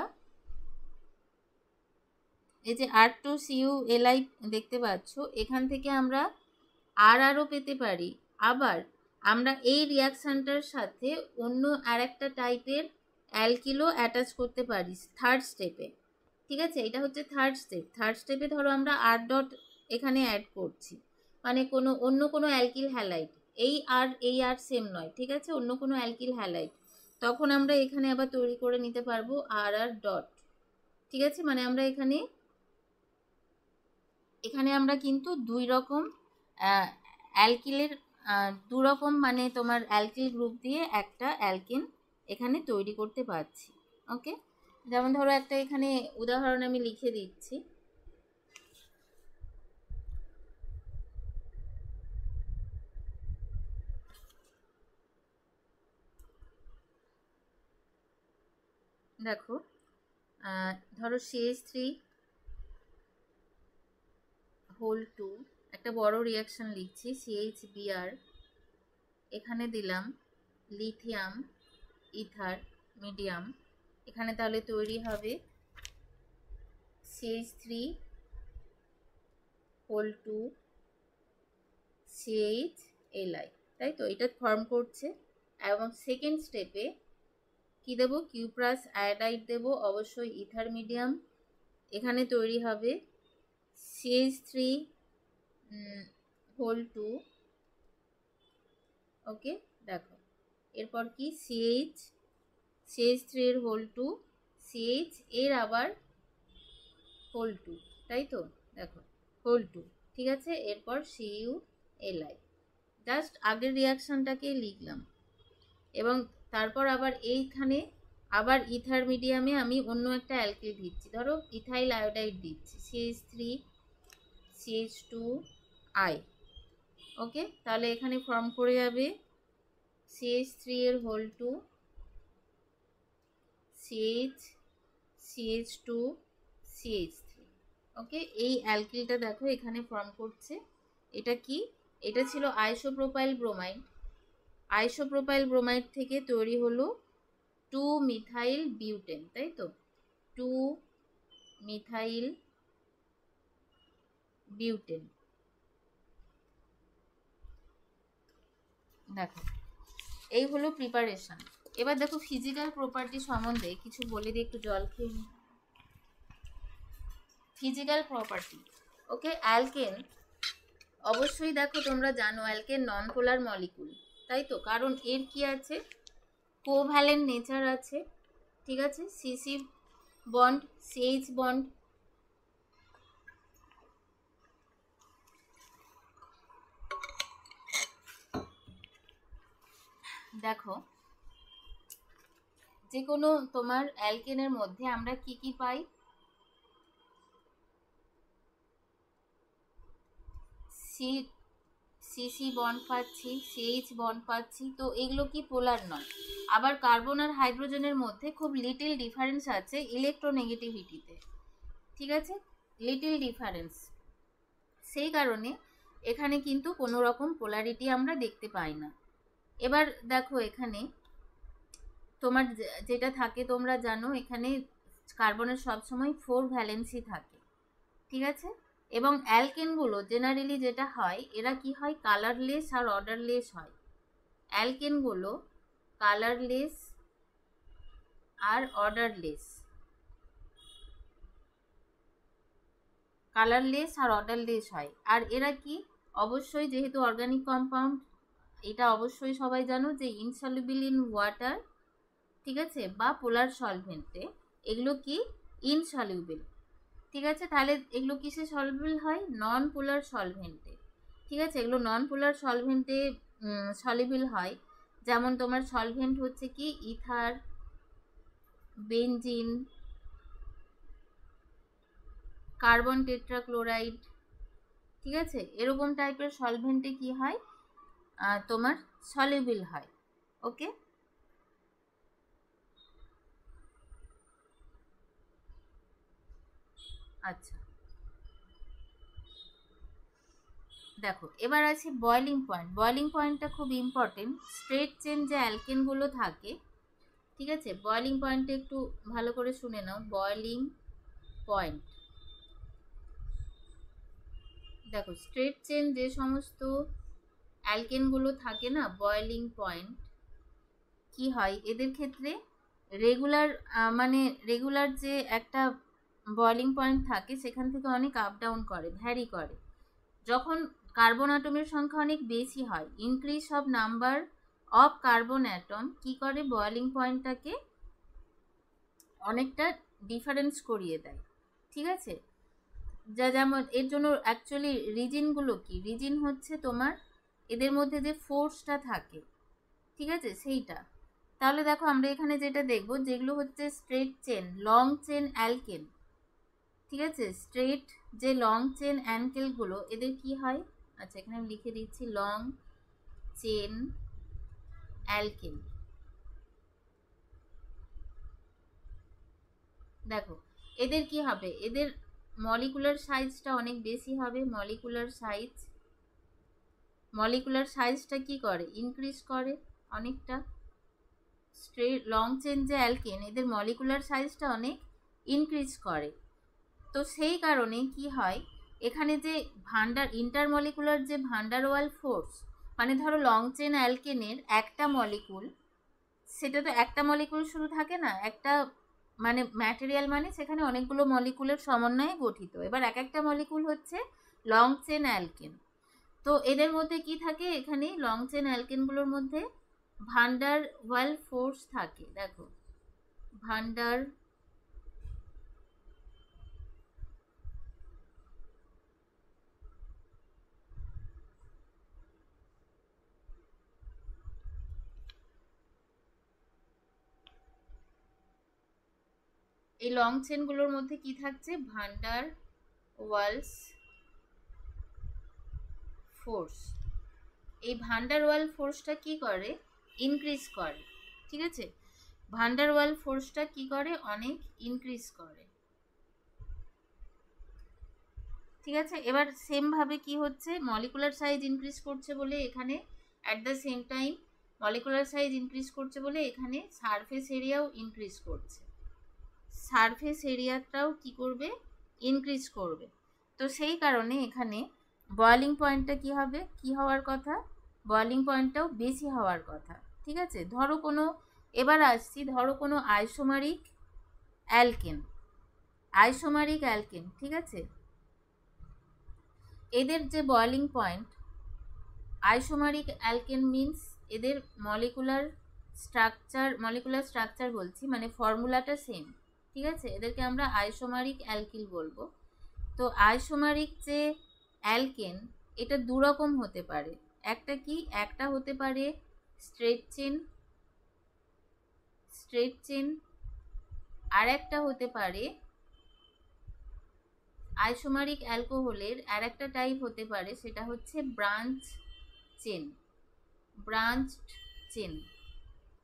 A: এই যে R2CuLi দেখতে পাচ্ছ, এখান থেকে আমরা আরও পেতে পারি। আবার আমরা এই রিয়াকশানটার সাথে অন্য আর একটা টাইপের অ্যালকিলও অ্যাটাচ করতে পারি থার্ড স্টেপে। ঠিক আছে, এটা হচ্ছে থার্ড স্টেপ। থার্ড স্টেপে ধরো আমরা R ডট এখানে অ্যাড করছি, মানে কোনো অন্য কোনো অ্যালকিল হ্যালাইড, এই আর সেম নয়, ঠিক আছে, অন্য কোনো অ্যালকিল হ্যালাইড, তখন আমরা এখানে আবার তৈরি করে নিতে পারবো আর ডট। ঠিক আছে, মানে আমরা এখানে আমরা কিন্তু দুই রকম অ্যালকিলের দু রকম, মানে তোমার অ্যালকিল গ্রুপ দিয়ে একটা অ্যালকেন এখানে তৈরি করতে পারছি। ওকে, যেমন ধরো একটা এখানে উদাহরণ আমি লিখে দিচ্ছি, দেখো ধরো CH3 হোল 2, একটা বড় রিয়াকশন লিখছি, CHBr, এখানে দিলাম লিথিয়াম ইথার মিডিয়াম, এখানে তাহলে তৈরি হবে CH3 হোল 2 CHLi, তাই তো? এটা ফর্ম করছে। এবং সেকেন্ড স্টেপে কি দেব, কিউপ্রাস আয়োডাইড দেব, অবশ্যই ইথার মিডিয়াম, এখানে তৈরি হবে CH3 হোল 2, ওকে। দেখো এরপর কি, CH3 এর হোল 2 CH এর আবার হোল 2, তাই তো? দেখো হোল 2, ঠিক আছে। এরপর CuLi, জাস্ট আগের রিয়াকশনটাকে লিখলাম। এবং তারপর আবার এইখানে আবার ইথার মিডিয়ামে আমি অন্য একটা অ্যালকিল দিচ্ছি, ধরো ইথাইল আয়োডাইড দিচ্ছি, CH3 CH2I, ওকে। তাহলে এখানে ফর্ম করে যাবে CH3 এর হোল 2 CH2 CH3, ওকে। এই অ্যালকিলটা দেখো এখানে ফর্ম করছে। এটা কি, এটা ছিল আইসোপ্রোপাইল ব্রোমাইড, আইসোপ্রোপাইল ব্রোমাইড থেকে তৈরি হলো 2 মিথাইল বিউটেন, তাই তো? 2 মিথাইল বিউটেন, দেখো এই হলো প্রিপারেশন। এবার দেখো ফিজিক্যাল প্রপার্টি সম্বন্ধে কিছু বলে দিই, একটু জল খেয়ে নিই। ফিজিক্যাল প্রপার্টি, ওকে। অ্যালকেন অবশ্যই দেখো তোমরা জানো অ্যালকেন নন পোলার মলিকুল, তাই তো? কারণ এর কি আছে, কোভ্যালেন্ট নেচার আছে, ঠিক আছে। সিসি বন্ড, CH বন্ড, দেখো যে কোনো তোমার অ্যালকেনের মধ্যে আমরা কি কি পাই, সিসি বন্ড পাচ্ছি, CH বন্ড পাচ্ছি, তো এগুলো কি পোলার নয়। আবার কার্বন আর হাইড্রোজেনের মধ্যে খুব লিটিল ডিফারেন্স আছে ইলেকট্রোনেগেটিভিটিতে, ঠিক আছে, লিটিল ডিফারেন্স। সেই কারণে এখানে কিন্তু কোনো রকম পোলারিটি আমরা দেখতে পাই না। এবার দেখো এখানে তোমার যেটা থাকে তোমরা জানো, এখানে কার্বনের সবসময় 4 ভ্যালেন্সি থাকে, ঠিক আছে। এবং অ্যালকেনগুলো জেনারেলি যেটা হয়, এরা কি হয়, কালারলেস আর অর্ডারলেস হয়। অ্যালকেনগুলো কালারলেস আর অর্ডারলেস, কালারলেস আর অর্ডারলেস হয়। আর এরা কি, অবশ্যই যেহেতু অর্গানিক কম্পাউন্ড, এটা অবশ্যই সবাই জানো যে ইনসলিউবল ইন ওয়াটার, ঠিক আছে, বা পোলার সলভেন্টে এগুলো কি ইনসলিউবল, ঠিক আছে। তাহলে এগুলো কিসে সলভেবল হয়, নন পোলার সলভেন্টে, ঠিক আছে। এগুলো নন পোলার সলভেন্টে সলিবল হয়। যেমন তোমার সলভেন্ট হচ্ছে কি ইথার, বেনজিন, কার্বন টেট্রাক্লোরাইড, ঠিক আছে। এরকম টাইপের সলভেন্টে কি হয়, তোমার সলিবল হয়, ওকে। আচ্ছা দেখো এবার আছে বয়লিং পয়েন্ট। বয়লিং পয়েন্টটা খুব ইম্পর্টেন্ট। স্ট্রেট চেন যে অ্যালকেনগুলো থাকে, ঠিক আছে, বয়লিং পয়েন্টটা একটু ভালো করে শুনে নাও। বয়লিং পয়েন্ট, দেখো স্ট্রেট চেন যে সমস্ত অ্যালকেনগুলো থাকে না, বয়লিং পয়েন্ট কি হয় এদের ক্ষেত্রে, রেগুলার মানে রেগুলার যে একটা বয়লিং পয়েন্ট থাকে সেখান থেকে অনেক আপ ডাউন করে, ভ্যারি করে। যখন কার্বন অ্যাটমের সংখ্যা অনেক বেশি হয়, increase of number of carbon atom কি করে, বয়লিং পয়েন্টটাকে অনেকটা ডিফারেন্স করিয়ে দেয়, ঠিক আছে। যেমন এর জন্য অ্যাকচুয়ালি রিজিনগুলো কি, রিজিন হচ্ছে তোমার এদের মধ্যে যে ফোর্সটা থাকে, ঠিক আছে, সেইটা। তাহলে দেখো আমরা এখানে যেটা দেখব, যেগুলো হচ্ছে straight chain long chain alkane, ঠিক আছে, স্ট্রেট যে লং চেন অ্যালকেনগুলো এদের কি হয়, আচ্ছা এখানে আমি লিখে দিচ্ছি লং চেন অ্যালকেন। দেখো এদের কি হবে, এদের মলিকুলার সাইজটা অনেক বেশি হবে। মলিকুলার সাইজটা কি করে, ইনক্রিজ করে অনেকটা। স্ট্রেট লং চেন যে অ্যালকেন, এদের মলিকুলার সাইজটা অনেক ইনক্রিজ করে। তো সেই কারণে কি হয়, এখানে যে ইন্টারমলিকুলার যে ভান্ডারওয়াল ফোর্স, মানে ধরো লং চেন অ্যালকেনের একটা মলিকুল, সেটা তো একটা মলিকুল শুধু থাকে না, একটা মানে ম্যাটেরিয়াল মানে সেখানে অনেকগুলো মলিকুলের সমন্বয়ে গঠিত। এবার এক একটা মলিকুল হচ্ছে লং চেন অ্যালকেন। তো এদের মধ্যে কি থাকে, এখানে লং চেন অ্যালকেনগুলোর মধ্যে ভান্ডার ওয়াল ফোর্স থাকে। দেখো ভান্ডার এই লং চেনগুলোর মধ্যে কি থাকছে, ভান্ডার ওয়ালস ফোর্স। এই ভান্ডার ওয়াল ফোর্সটা কি করে, ইনক্রিজ করে। ঠিক আছে, ভান্ডার ওয়াল ফোর্সটা কি করে, অনেক ইনক্রিজ করে। ঠিক আছে, এবার সেম ভাবে কি হচ্ছে, মলিকুলার সাইজ ইনক্রিজ করছে বলে এখানে at the same time molecular size increase করছে বলে এখানে সারফেস এরিয়াও ইনক্রিজ করছে। সারফেস এরিয়াটাও কি করবে, ইনক্রিজ করবে। তো সেই কারণে এখানে বয়েলিং পয়েন্টটা কি হবে, কি হওয়ার কথা, বয়েলিং পয়েন্টটাও বেশি হওয়ার কথা। ঠিক আছে, ধরো কোনো, এবার আসছি, ধরো কোনো আইসোমারিক অ্যালকেন, ঠিক আছে, এদের যে বয়েলিং পয়েন্ট, আইসোমারিক অ্যালকেন মিন্স এদের মলিকুলার স্ট্রাকচার বলছি, মানে ফর্মুলাটা সেম। ঠিক আছে, এদেরকে আমরা আইসোমারিক অ্যালকিল বলবো। তো আইসোমারিক যে অ্যালকেন, এটা দুরকম হতে পারে। একটা হতে পারে স্ট্রেট চেন, আর একটা হতে পারে আইসোমারিক অ্যালকোহলের আর একটা টাইপ হতে পারে, সেটা হচ্ছে ব্রাঞ্চড চেন।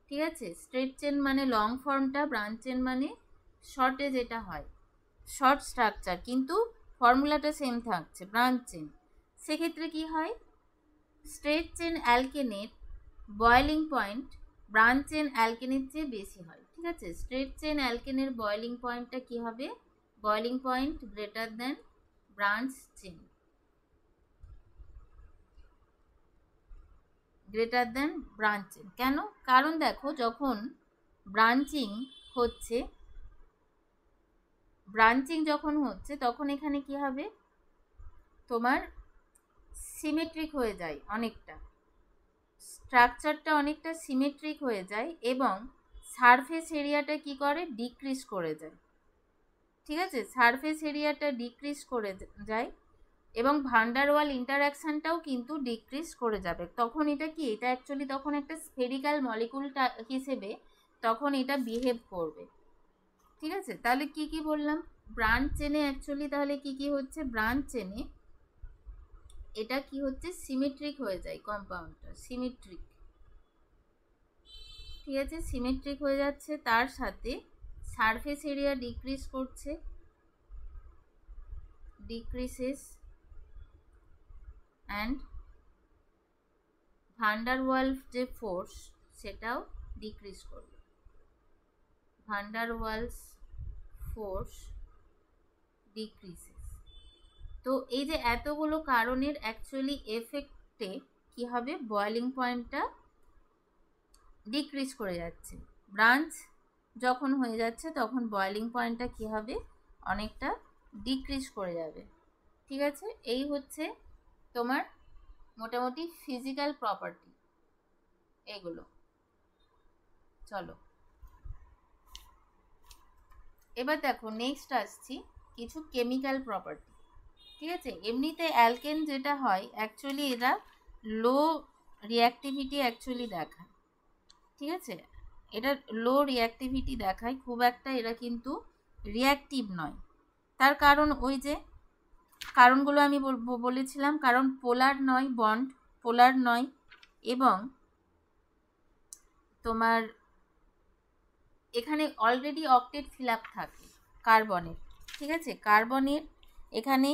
A: ঠিক আছে, স্ট্রেট চেন মানে লং ফর্মটা, ব্রাঞ্চ চেন মানে শর্টে যেটা হয়, শর্ট স্ট্রাকচার, কিন্তু ফর্মুলাটা সেম থাকছে, ব্রাঞ্চ চেন। সেক্ষেত্রে কি হয়, স্ট্রেট চেন অ্যালকেনের বয়েলিং পয়েন্ট ব্রাঞ্চ চেন অ্যালকেনের চেয়ে বেশি হয়। ঠিক আছে, স্ট্রেট চেন অ্যালকেনের বয়েলিং পয়েন্টটা কি হবে, boiling point greater than branch chain, কেন, কারণ দেখো যখন ব্রাঞ্চিং যখন হচ্ছে তখন এখানে কি হবে, তোমার সিমেট্রিক হয়ে যায়, অনেকটা স্ট্রাকচারটা অনেকটা সিমেট্রিক হয়ে যায়, এবং সারফেস এরিয়াটা কি করে, ডিক্রিজ করে যায়। ঠিক আছে, সারফেস এরিয়াটা ডিক্রিজ করে যায়, এবং ভান্ডারওয়াল ইন্টারঅ্যাকশনটাও কিন্তু ডিক্রিজ করে যাবে। তখন এটা কি, এটা অ্যাকচুয়ালি তখন একটা স্ফেরিক্যাল মলিকুলটা হিসেবে তখন এটা বিহেভ করবে। ঠিক আছে, তাহলে কি কি বললাম, ব্রাঞ্চ চেনে অ্যাকচুয়ালি তাহলে কি কি হচ্ছে, ব্রাঞ্চ চেনে এটা কি হচ্ছে, সিমেট্রিক হয়ে যায়, কম্পাউন্ডটা সিমেট্রিক। ঠিক আছে, সিমেট্রিক হয়ে যাচ্ছে, তার সাথে সারফেস এরিয়া ডিক্রিসেস অ্যান্ড ভান্ডারওয়ালস যে ফোর্স সেটাও ডিক্রিজ করবে, ভান্ডারওয়ালস ফোর্স ডিক্রিসেস। তো এই যে এতগুলো কারণের অ্যাকচুয়ালি এফেক্টে কি হবে, বয়েলিং পয়েন্টটা ডিক্রিজ করে যাচ্ছে। ব্রাঞ্চ যখন হয়ে যাচ্ছে তখন বয়েলিং পয়েন্টটা কি হবে, অনেকটা ডিক্রিজ করে যাবে। ঠিক আছে, এই হচ্ছে তোমার মোটামুটি ফিজিক্যাল প্রপার্টি এগুলো। চলো এবার দেখো নেক্সট আসছি কিছু কেমিক্যাল প্রপার্টি। ঠিক আছে, এমনিতে অ্যালকেন যেটা হয় অ্যাকচুয়ালি এরা লো রিঅ্যাক্টিভিটি অ্যাকচুয়ালি দেখায়। ঠিক আছে, এটা লো রিঅ্যাক্টিভিটি দেখায়, খুব একটা এরা কিন্তু রিঅ্যাক্টিভ নয়। তার কারণ ওই যে কারণগুলো আমি বলেছিলাম, কারণ বন্ড পোলার নয়, এবং তোমার এখানে অলরেডি অক্টেট ফিল আপ থাকে কার্বনের। ঠিক আছে, কার্বনের এখানে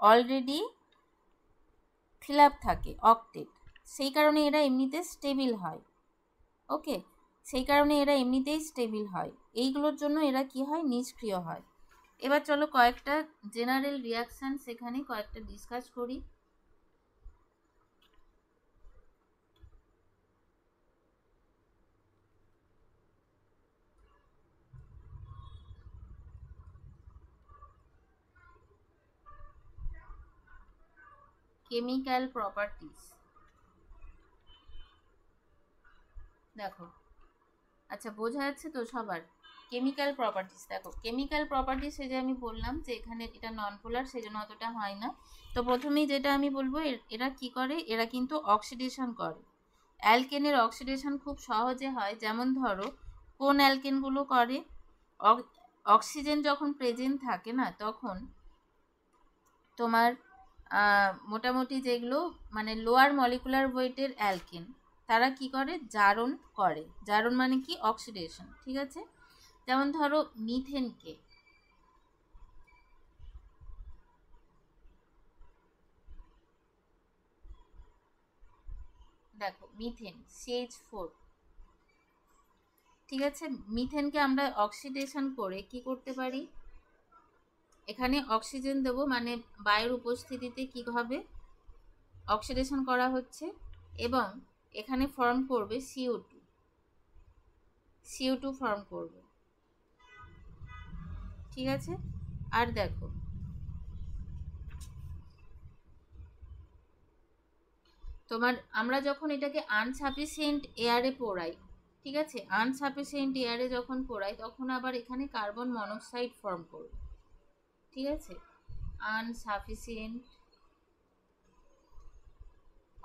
A: অলরেডি ফিল আপ থাকে অক্টেট, সেই কারণে এরা এমনিতে স্টেবিল হয়। ওকে, সেই কারণে এরা এমনিতেই স্টেবিল হয়, এইগুলোর জন্য এরা কি হয়, নিষ্ক্রিয় হয়। এবার চলো কয়েকটা জেনারেল রিয়াকশান সেখানে কয়েকটা ডিসকাস করি। কেমিক্যাল প্রপার্টিস দেখো, আচ্ছা বোঝা যাচ্ছে তো সবার? কেমিক্যাল প্রপার্টিস দেখো, কেমিক্যাল প্রপার্টিস এই যে আমি বললাম যে এখানে এটা নন পোলার, সেই জন্য অতটা হয় না। তো প্রথমেই যেটা আমি বলবো, এরা কি করে, এরা কিন্তু অক্সিডেশন করে। অ্যালকেনের অক্সিডেশন খুব সহজে হয়। যেমন ধরো কোন অ্যালকেনগুলো করে, অক্সিজেন যখন প্রেজেন্ট থাকে না, তখন তোমার মোটামুটি যেগুলো মানে লোয়ার মলিকুলার ওয়েটের অ্যালকেন, তারা কি করে, জারণ করে। জারণ মানে কি, অক্সিডেশন, ঠিক আছে। যেমন ধরো মিথেনকে, দেখো মিথেন CH4, ঠিক আছে। মিথেনকে আমরা অক্সিডেশন করে কি করতে পারি, এখানে অক্সিজেন দেবো, মানে বায়ুর উপস্থিতিতে কি হবে, অক্সিডেশন করা হচ্ছে, এবং এখানে ফর্ম করবে CO2 ফর্ম করবে, ঠিক আছে। আর দেখো তোমার আমরা যখন এটাকে আনসাফিসিয়েন্ট এয়ারে পোড়াই, ঠিক আছে, আনসাফিসিয়েন্ট এয়ারে যখন পোড়াই, তখন আবার এখানে কার্বন মনোক্সাইড ফর্ম করবে, ঠিক আছে। আনসাফিসিয়েন্ট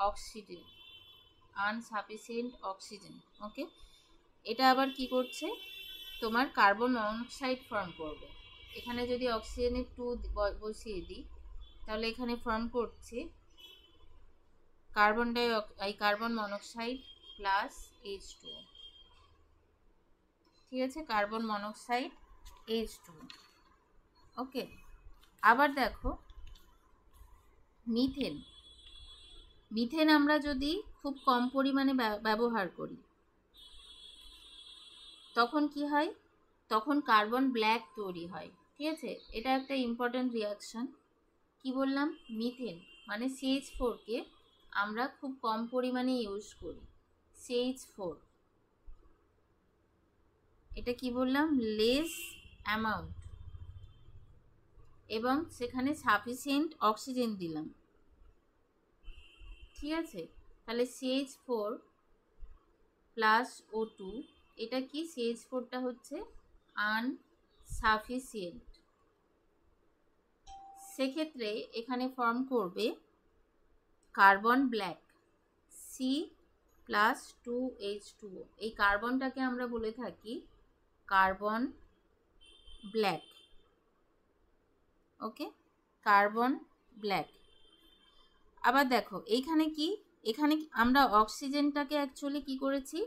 A: অক্সিজেন, আনসাফিসিয়েন্ট অক্সিজেন, ওকে। এটা আবার কি করছে, তোমার কার্বন মনোক্সাইড ফর্ম করবে। এখানে যদি অক্সিজেনের 2 বসিয়ে দিই, তাহলে এখানে ফর্ম করছে কার্বন মনোক্সাইড প্লাস H2O, ঠিক আছে, কার্বন মনোক্সাইড H2O, ওকে। আবার দেখো মিথেন আমরা যদি খুব কম পরিমাণে ব্যবহার করি, তখন কি হয়, তখন কার্বন ব্ল্যাক তৈরি হয়, ঠিক আছে। এটা একটা ইম্পর্ট্যান্ট রিয়াকশন। কি বললাম, মিথেন মানে CH4 কে আমরা খুব কম পরিমাণে ইউজ করি, CH4, এটা কি বললাম, লেস অ্যামাউন্ট, এবং সেখানে সাফিসিয়েন্ট অক্সিজেন দিলাম, ঠিক আছে। তাহলে CH4 প্লাস O2, এটা কি, CH4টা হচ্ছে আনসাফিসিয়েন্ট, সেক্ষেত্রে এখানে ফর্ম করবে carbon black, C plus 2H2O, এই কার্বনটাকে আমরা বলে থাকি কার্বন ব্ল্যাক, ওকে, কার্বন ব্ল্যাক। আবার দেখো এইখানে কি, এখানে আমরা অক্সিজেনটাকে অ্যাকচুয়ালি কি করেছি,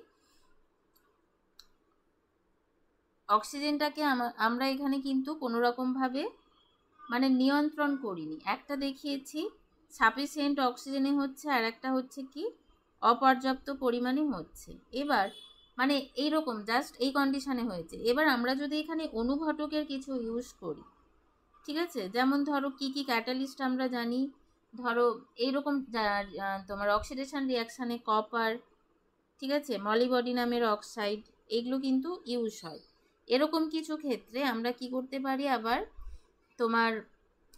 A: অক্সিজেনটাকে আমরা এখানে কিন্তু কোনো রকমভাবে মানে নিয়ন্ত্রণ করিনি। একটা দেখিয়েছি সাফিসিয়েন্ট অক্সিজেনে হচ্ছে, আর একটা হচ্ছে কি অপর্যাপ্ত পরিমাণে হচ্ছে। এবার মানে এইরকম জাস্ট এই কন্ডিশনে হয়েছে। এবার আমরা যদি এখানে অনুঘটকের কিছু ইউজ করি, ঠিক আছে, যেমন ধরো কি কি ক্যাটালিস্ট আমরা জানি, ধরো এইরকম তোমার অক্সিডেশন রিয়াকশানে কপার, ঠিক আছে, মলিবডিনামের অক্সাইড, এগুলো কিন্তু ইউজ হয়। এরকম কিছু ক্ষেত্রে আমরা কি করতে পারি, আবার তোমার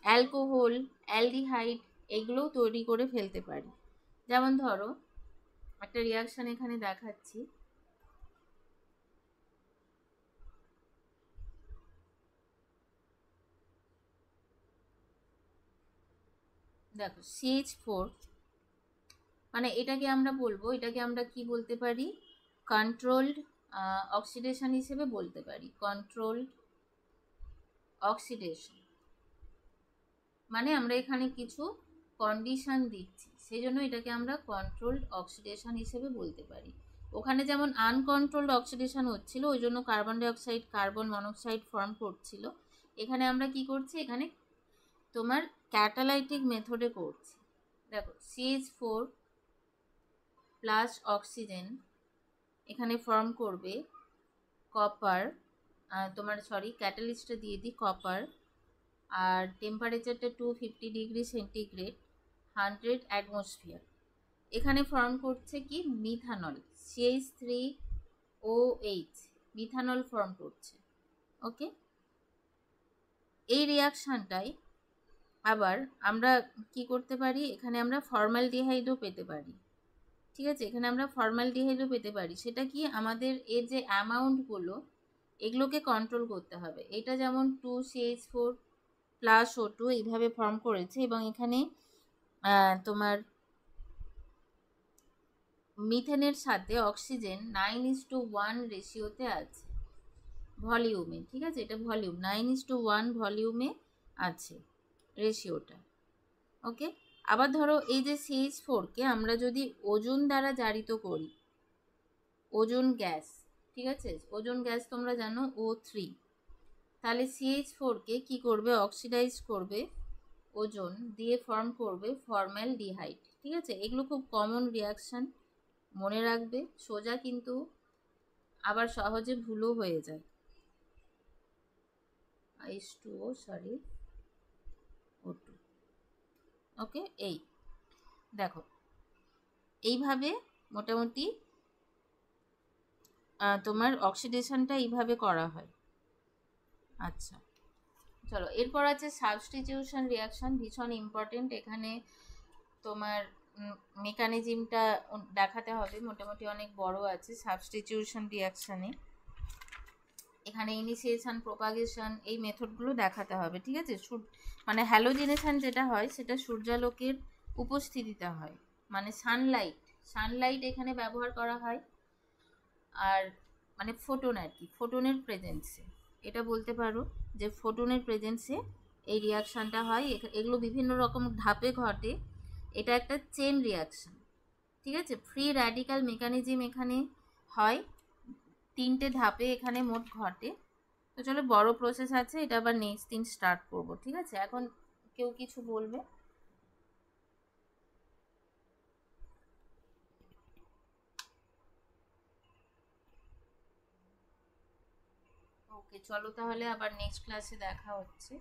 A: অ্যালকোহল, অ্যালডিহাইড, এগুলোও তৈরি করে ফেলতে পারি। যেমন ধরো একটা রিয়াকশান এখানে দেখাচ্ছি, দেখো CH4, মানে এটাকে আমরা বলবো, এটাকে আমরা কি বলতে পারি, কন্ট্রোলড অক্সিডেশন হিসেবে বলতে পারি, কন্ট্রোলড অক্সিডেশন, মানে আমরা এখানে কিছু কন্ডিশন দিচ্ছি, সেই জন্য এটাকে আমরা কন্ট্রোলড অক্সিডেশন হিসেবে বলতে পারি। ওখানে যেমন আনকন্ট্রোলড অক্সিডেশন হচ্ছিল, ওই জন্য carbon dioxide carbon monoxide form করছিল। এখানে আমরা কি করছি, এখানে তোমার ক্যাটালাইটিক মেথডে করছি। দেখো CH4 প্লাস অক্সিজেন এখানে ফর্ম করবে কপার, তোমার সরি ক্যাটালিস্টটা দিয়ে দিই কপার, আর টেম্পারেচারটা 250°C, 100 অ্যাটমসফিয়ার। এখানে ফর্ম করছে কি মিথানল, CH3OH, মিথানল ফর্ম করছে। ওকে, এই রিয়াকশানটাই আবার আমরা কি করতে পারি, এখানে আমরা ফর্মালডিহাইডও পেতে পারি। ঠিক আছে, এখানে আমরা ফর্মালডিহাইডও পেতে পারি। সেটা কি, আমাদের এর যে অ্যামাউন্টগুলো এগুলোকে কন্ট্রোল করতে হবে। এটা যেমন 2CH4 প্লাস O2 এইভাবে ফর্ম করেছে, এবং এখানে তোমার মিথেনের সাথে অক্সিজেন 9:1 রেশিওতে আছে ভলিউমে। ঠিক আছে, এটা ভলিউম 9:1 ভলিউমে আছে রেশিওটা। ওকে, আবার ধরো এই যে CH4কে আমরা যদি ওজোন দ্বারা জারিত করি, ওজোন গ্যাস, ঠিক আছে, ওজোন গ্যাস তোমরা জানো O3, তাহলে CH4কে কি করবে, অক্সিডাইজ করবে ওজোন দিয়ে, ফর্ম করবে ফর্মালডিহাইড। ঠিক আছে, এগুলো খুব কমন রিয়াকশান, মনে রাখবে, সোজা কিন্তু আবার সহজে ভুলও হয়ে যায়। H2O sorry O2। ওকে, এই দেখো এইভাবে মোটামুটি তোমার অক্সিডেশনটা এইভাবে করা হয়। আচ্ছা চলো, এরপর আছে সাবস্টিটিউশন রিয়াকশন, ভীষণ ইম্পর্টেন্ট। এখানে তোমার মেকানিজমটা দেখাতে হবে, মোটামুটি অনেক বড় আছে সাবস্টিটিউশন রিয়াকশানে। এখানে ইনিশিয়েশন, প্রোপাগেশন, এই মেথডগুলো দেখাতে হবে। ঠিক আছে, মানে হ্যালোজিনেশন যেটা হয় সেটা সূর্যালোকের উপস্থিতিতে হয়, মানে সানলাইট এখানে ব্যবহার করা হয়, আর মানে ফোটন আর কি, ফোটনের প্রেজেন্সে, এটা বলতে পারো যে ফোটনের প্রেজেন্সে এই রিয়াকশানটা হয়। এগুলো বিভিন্ন রকম ধাপে ঘটে, এটা একটা চেন রিয়াকশান। ঠিক আছে, ফ্রি র্যাডিক্যাল মেকানিজম এখানে হয়, 3টে ধাপে এখানে মোট ঘটে। তো চলো, বড় প্রসেস আছে, এটা আবার নেক্সট দিন স্টার্ট করব। ঠিক আছে, এখন কেউ কিছু বলবে? ওকে, চলো তাহলে আবার নেক্সট ক্লাসে দেখা হচ্ছে।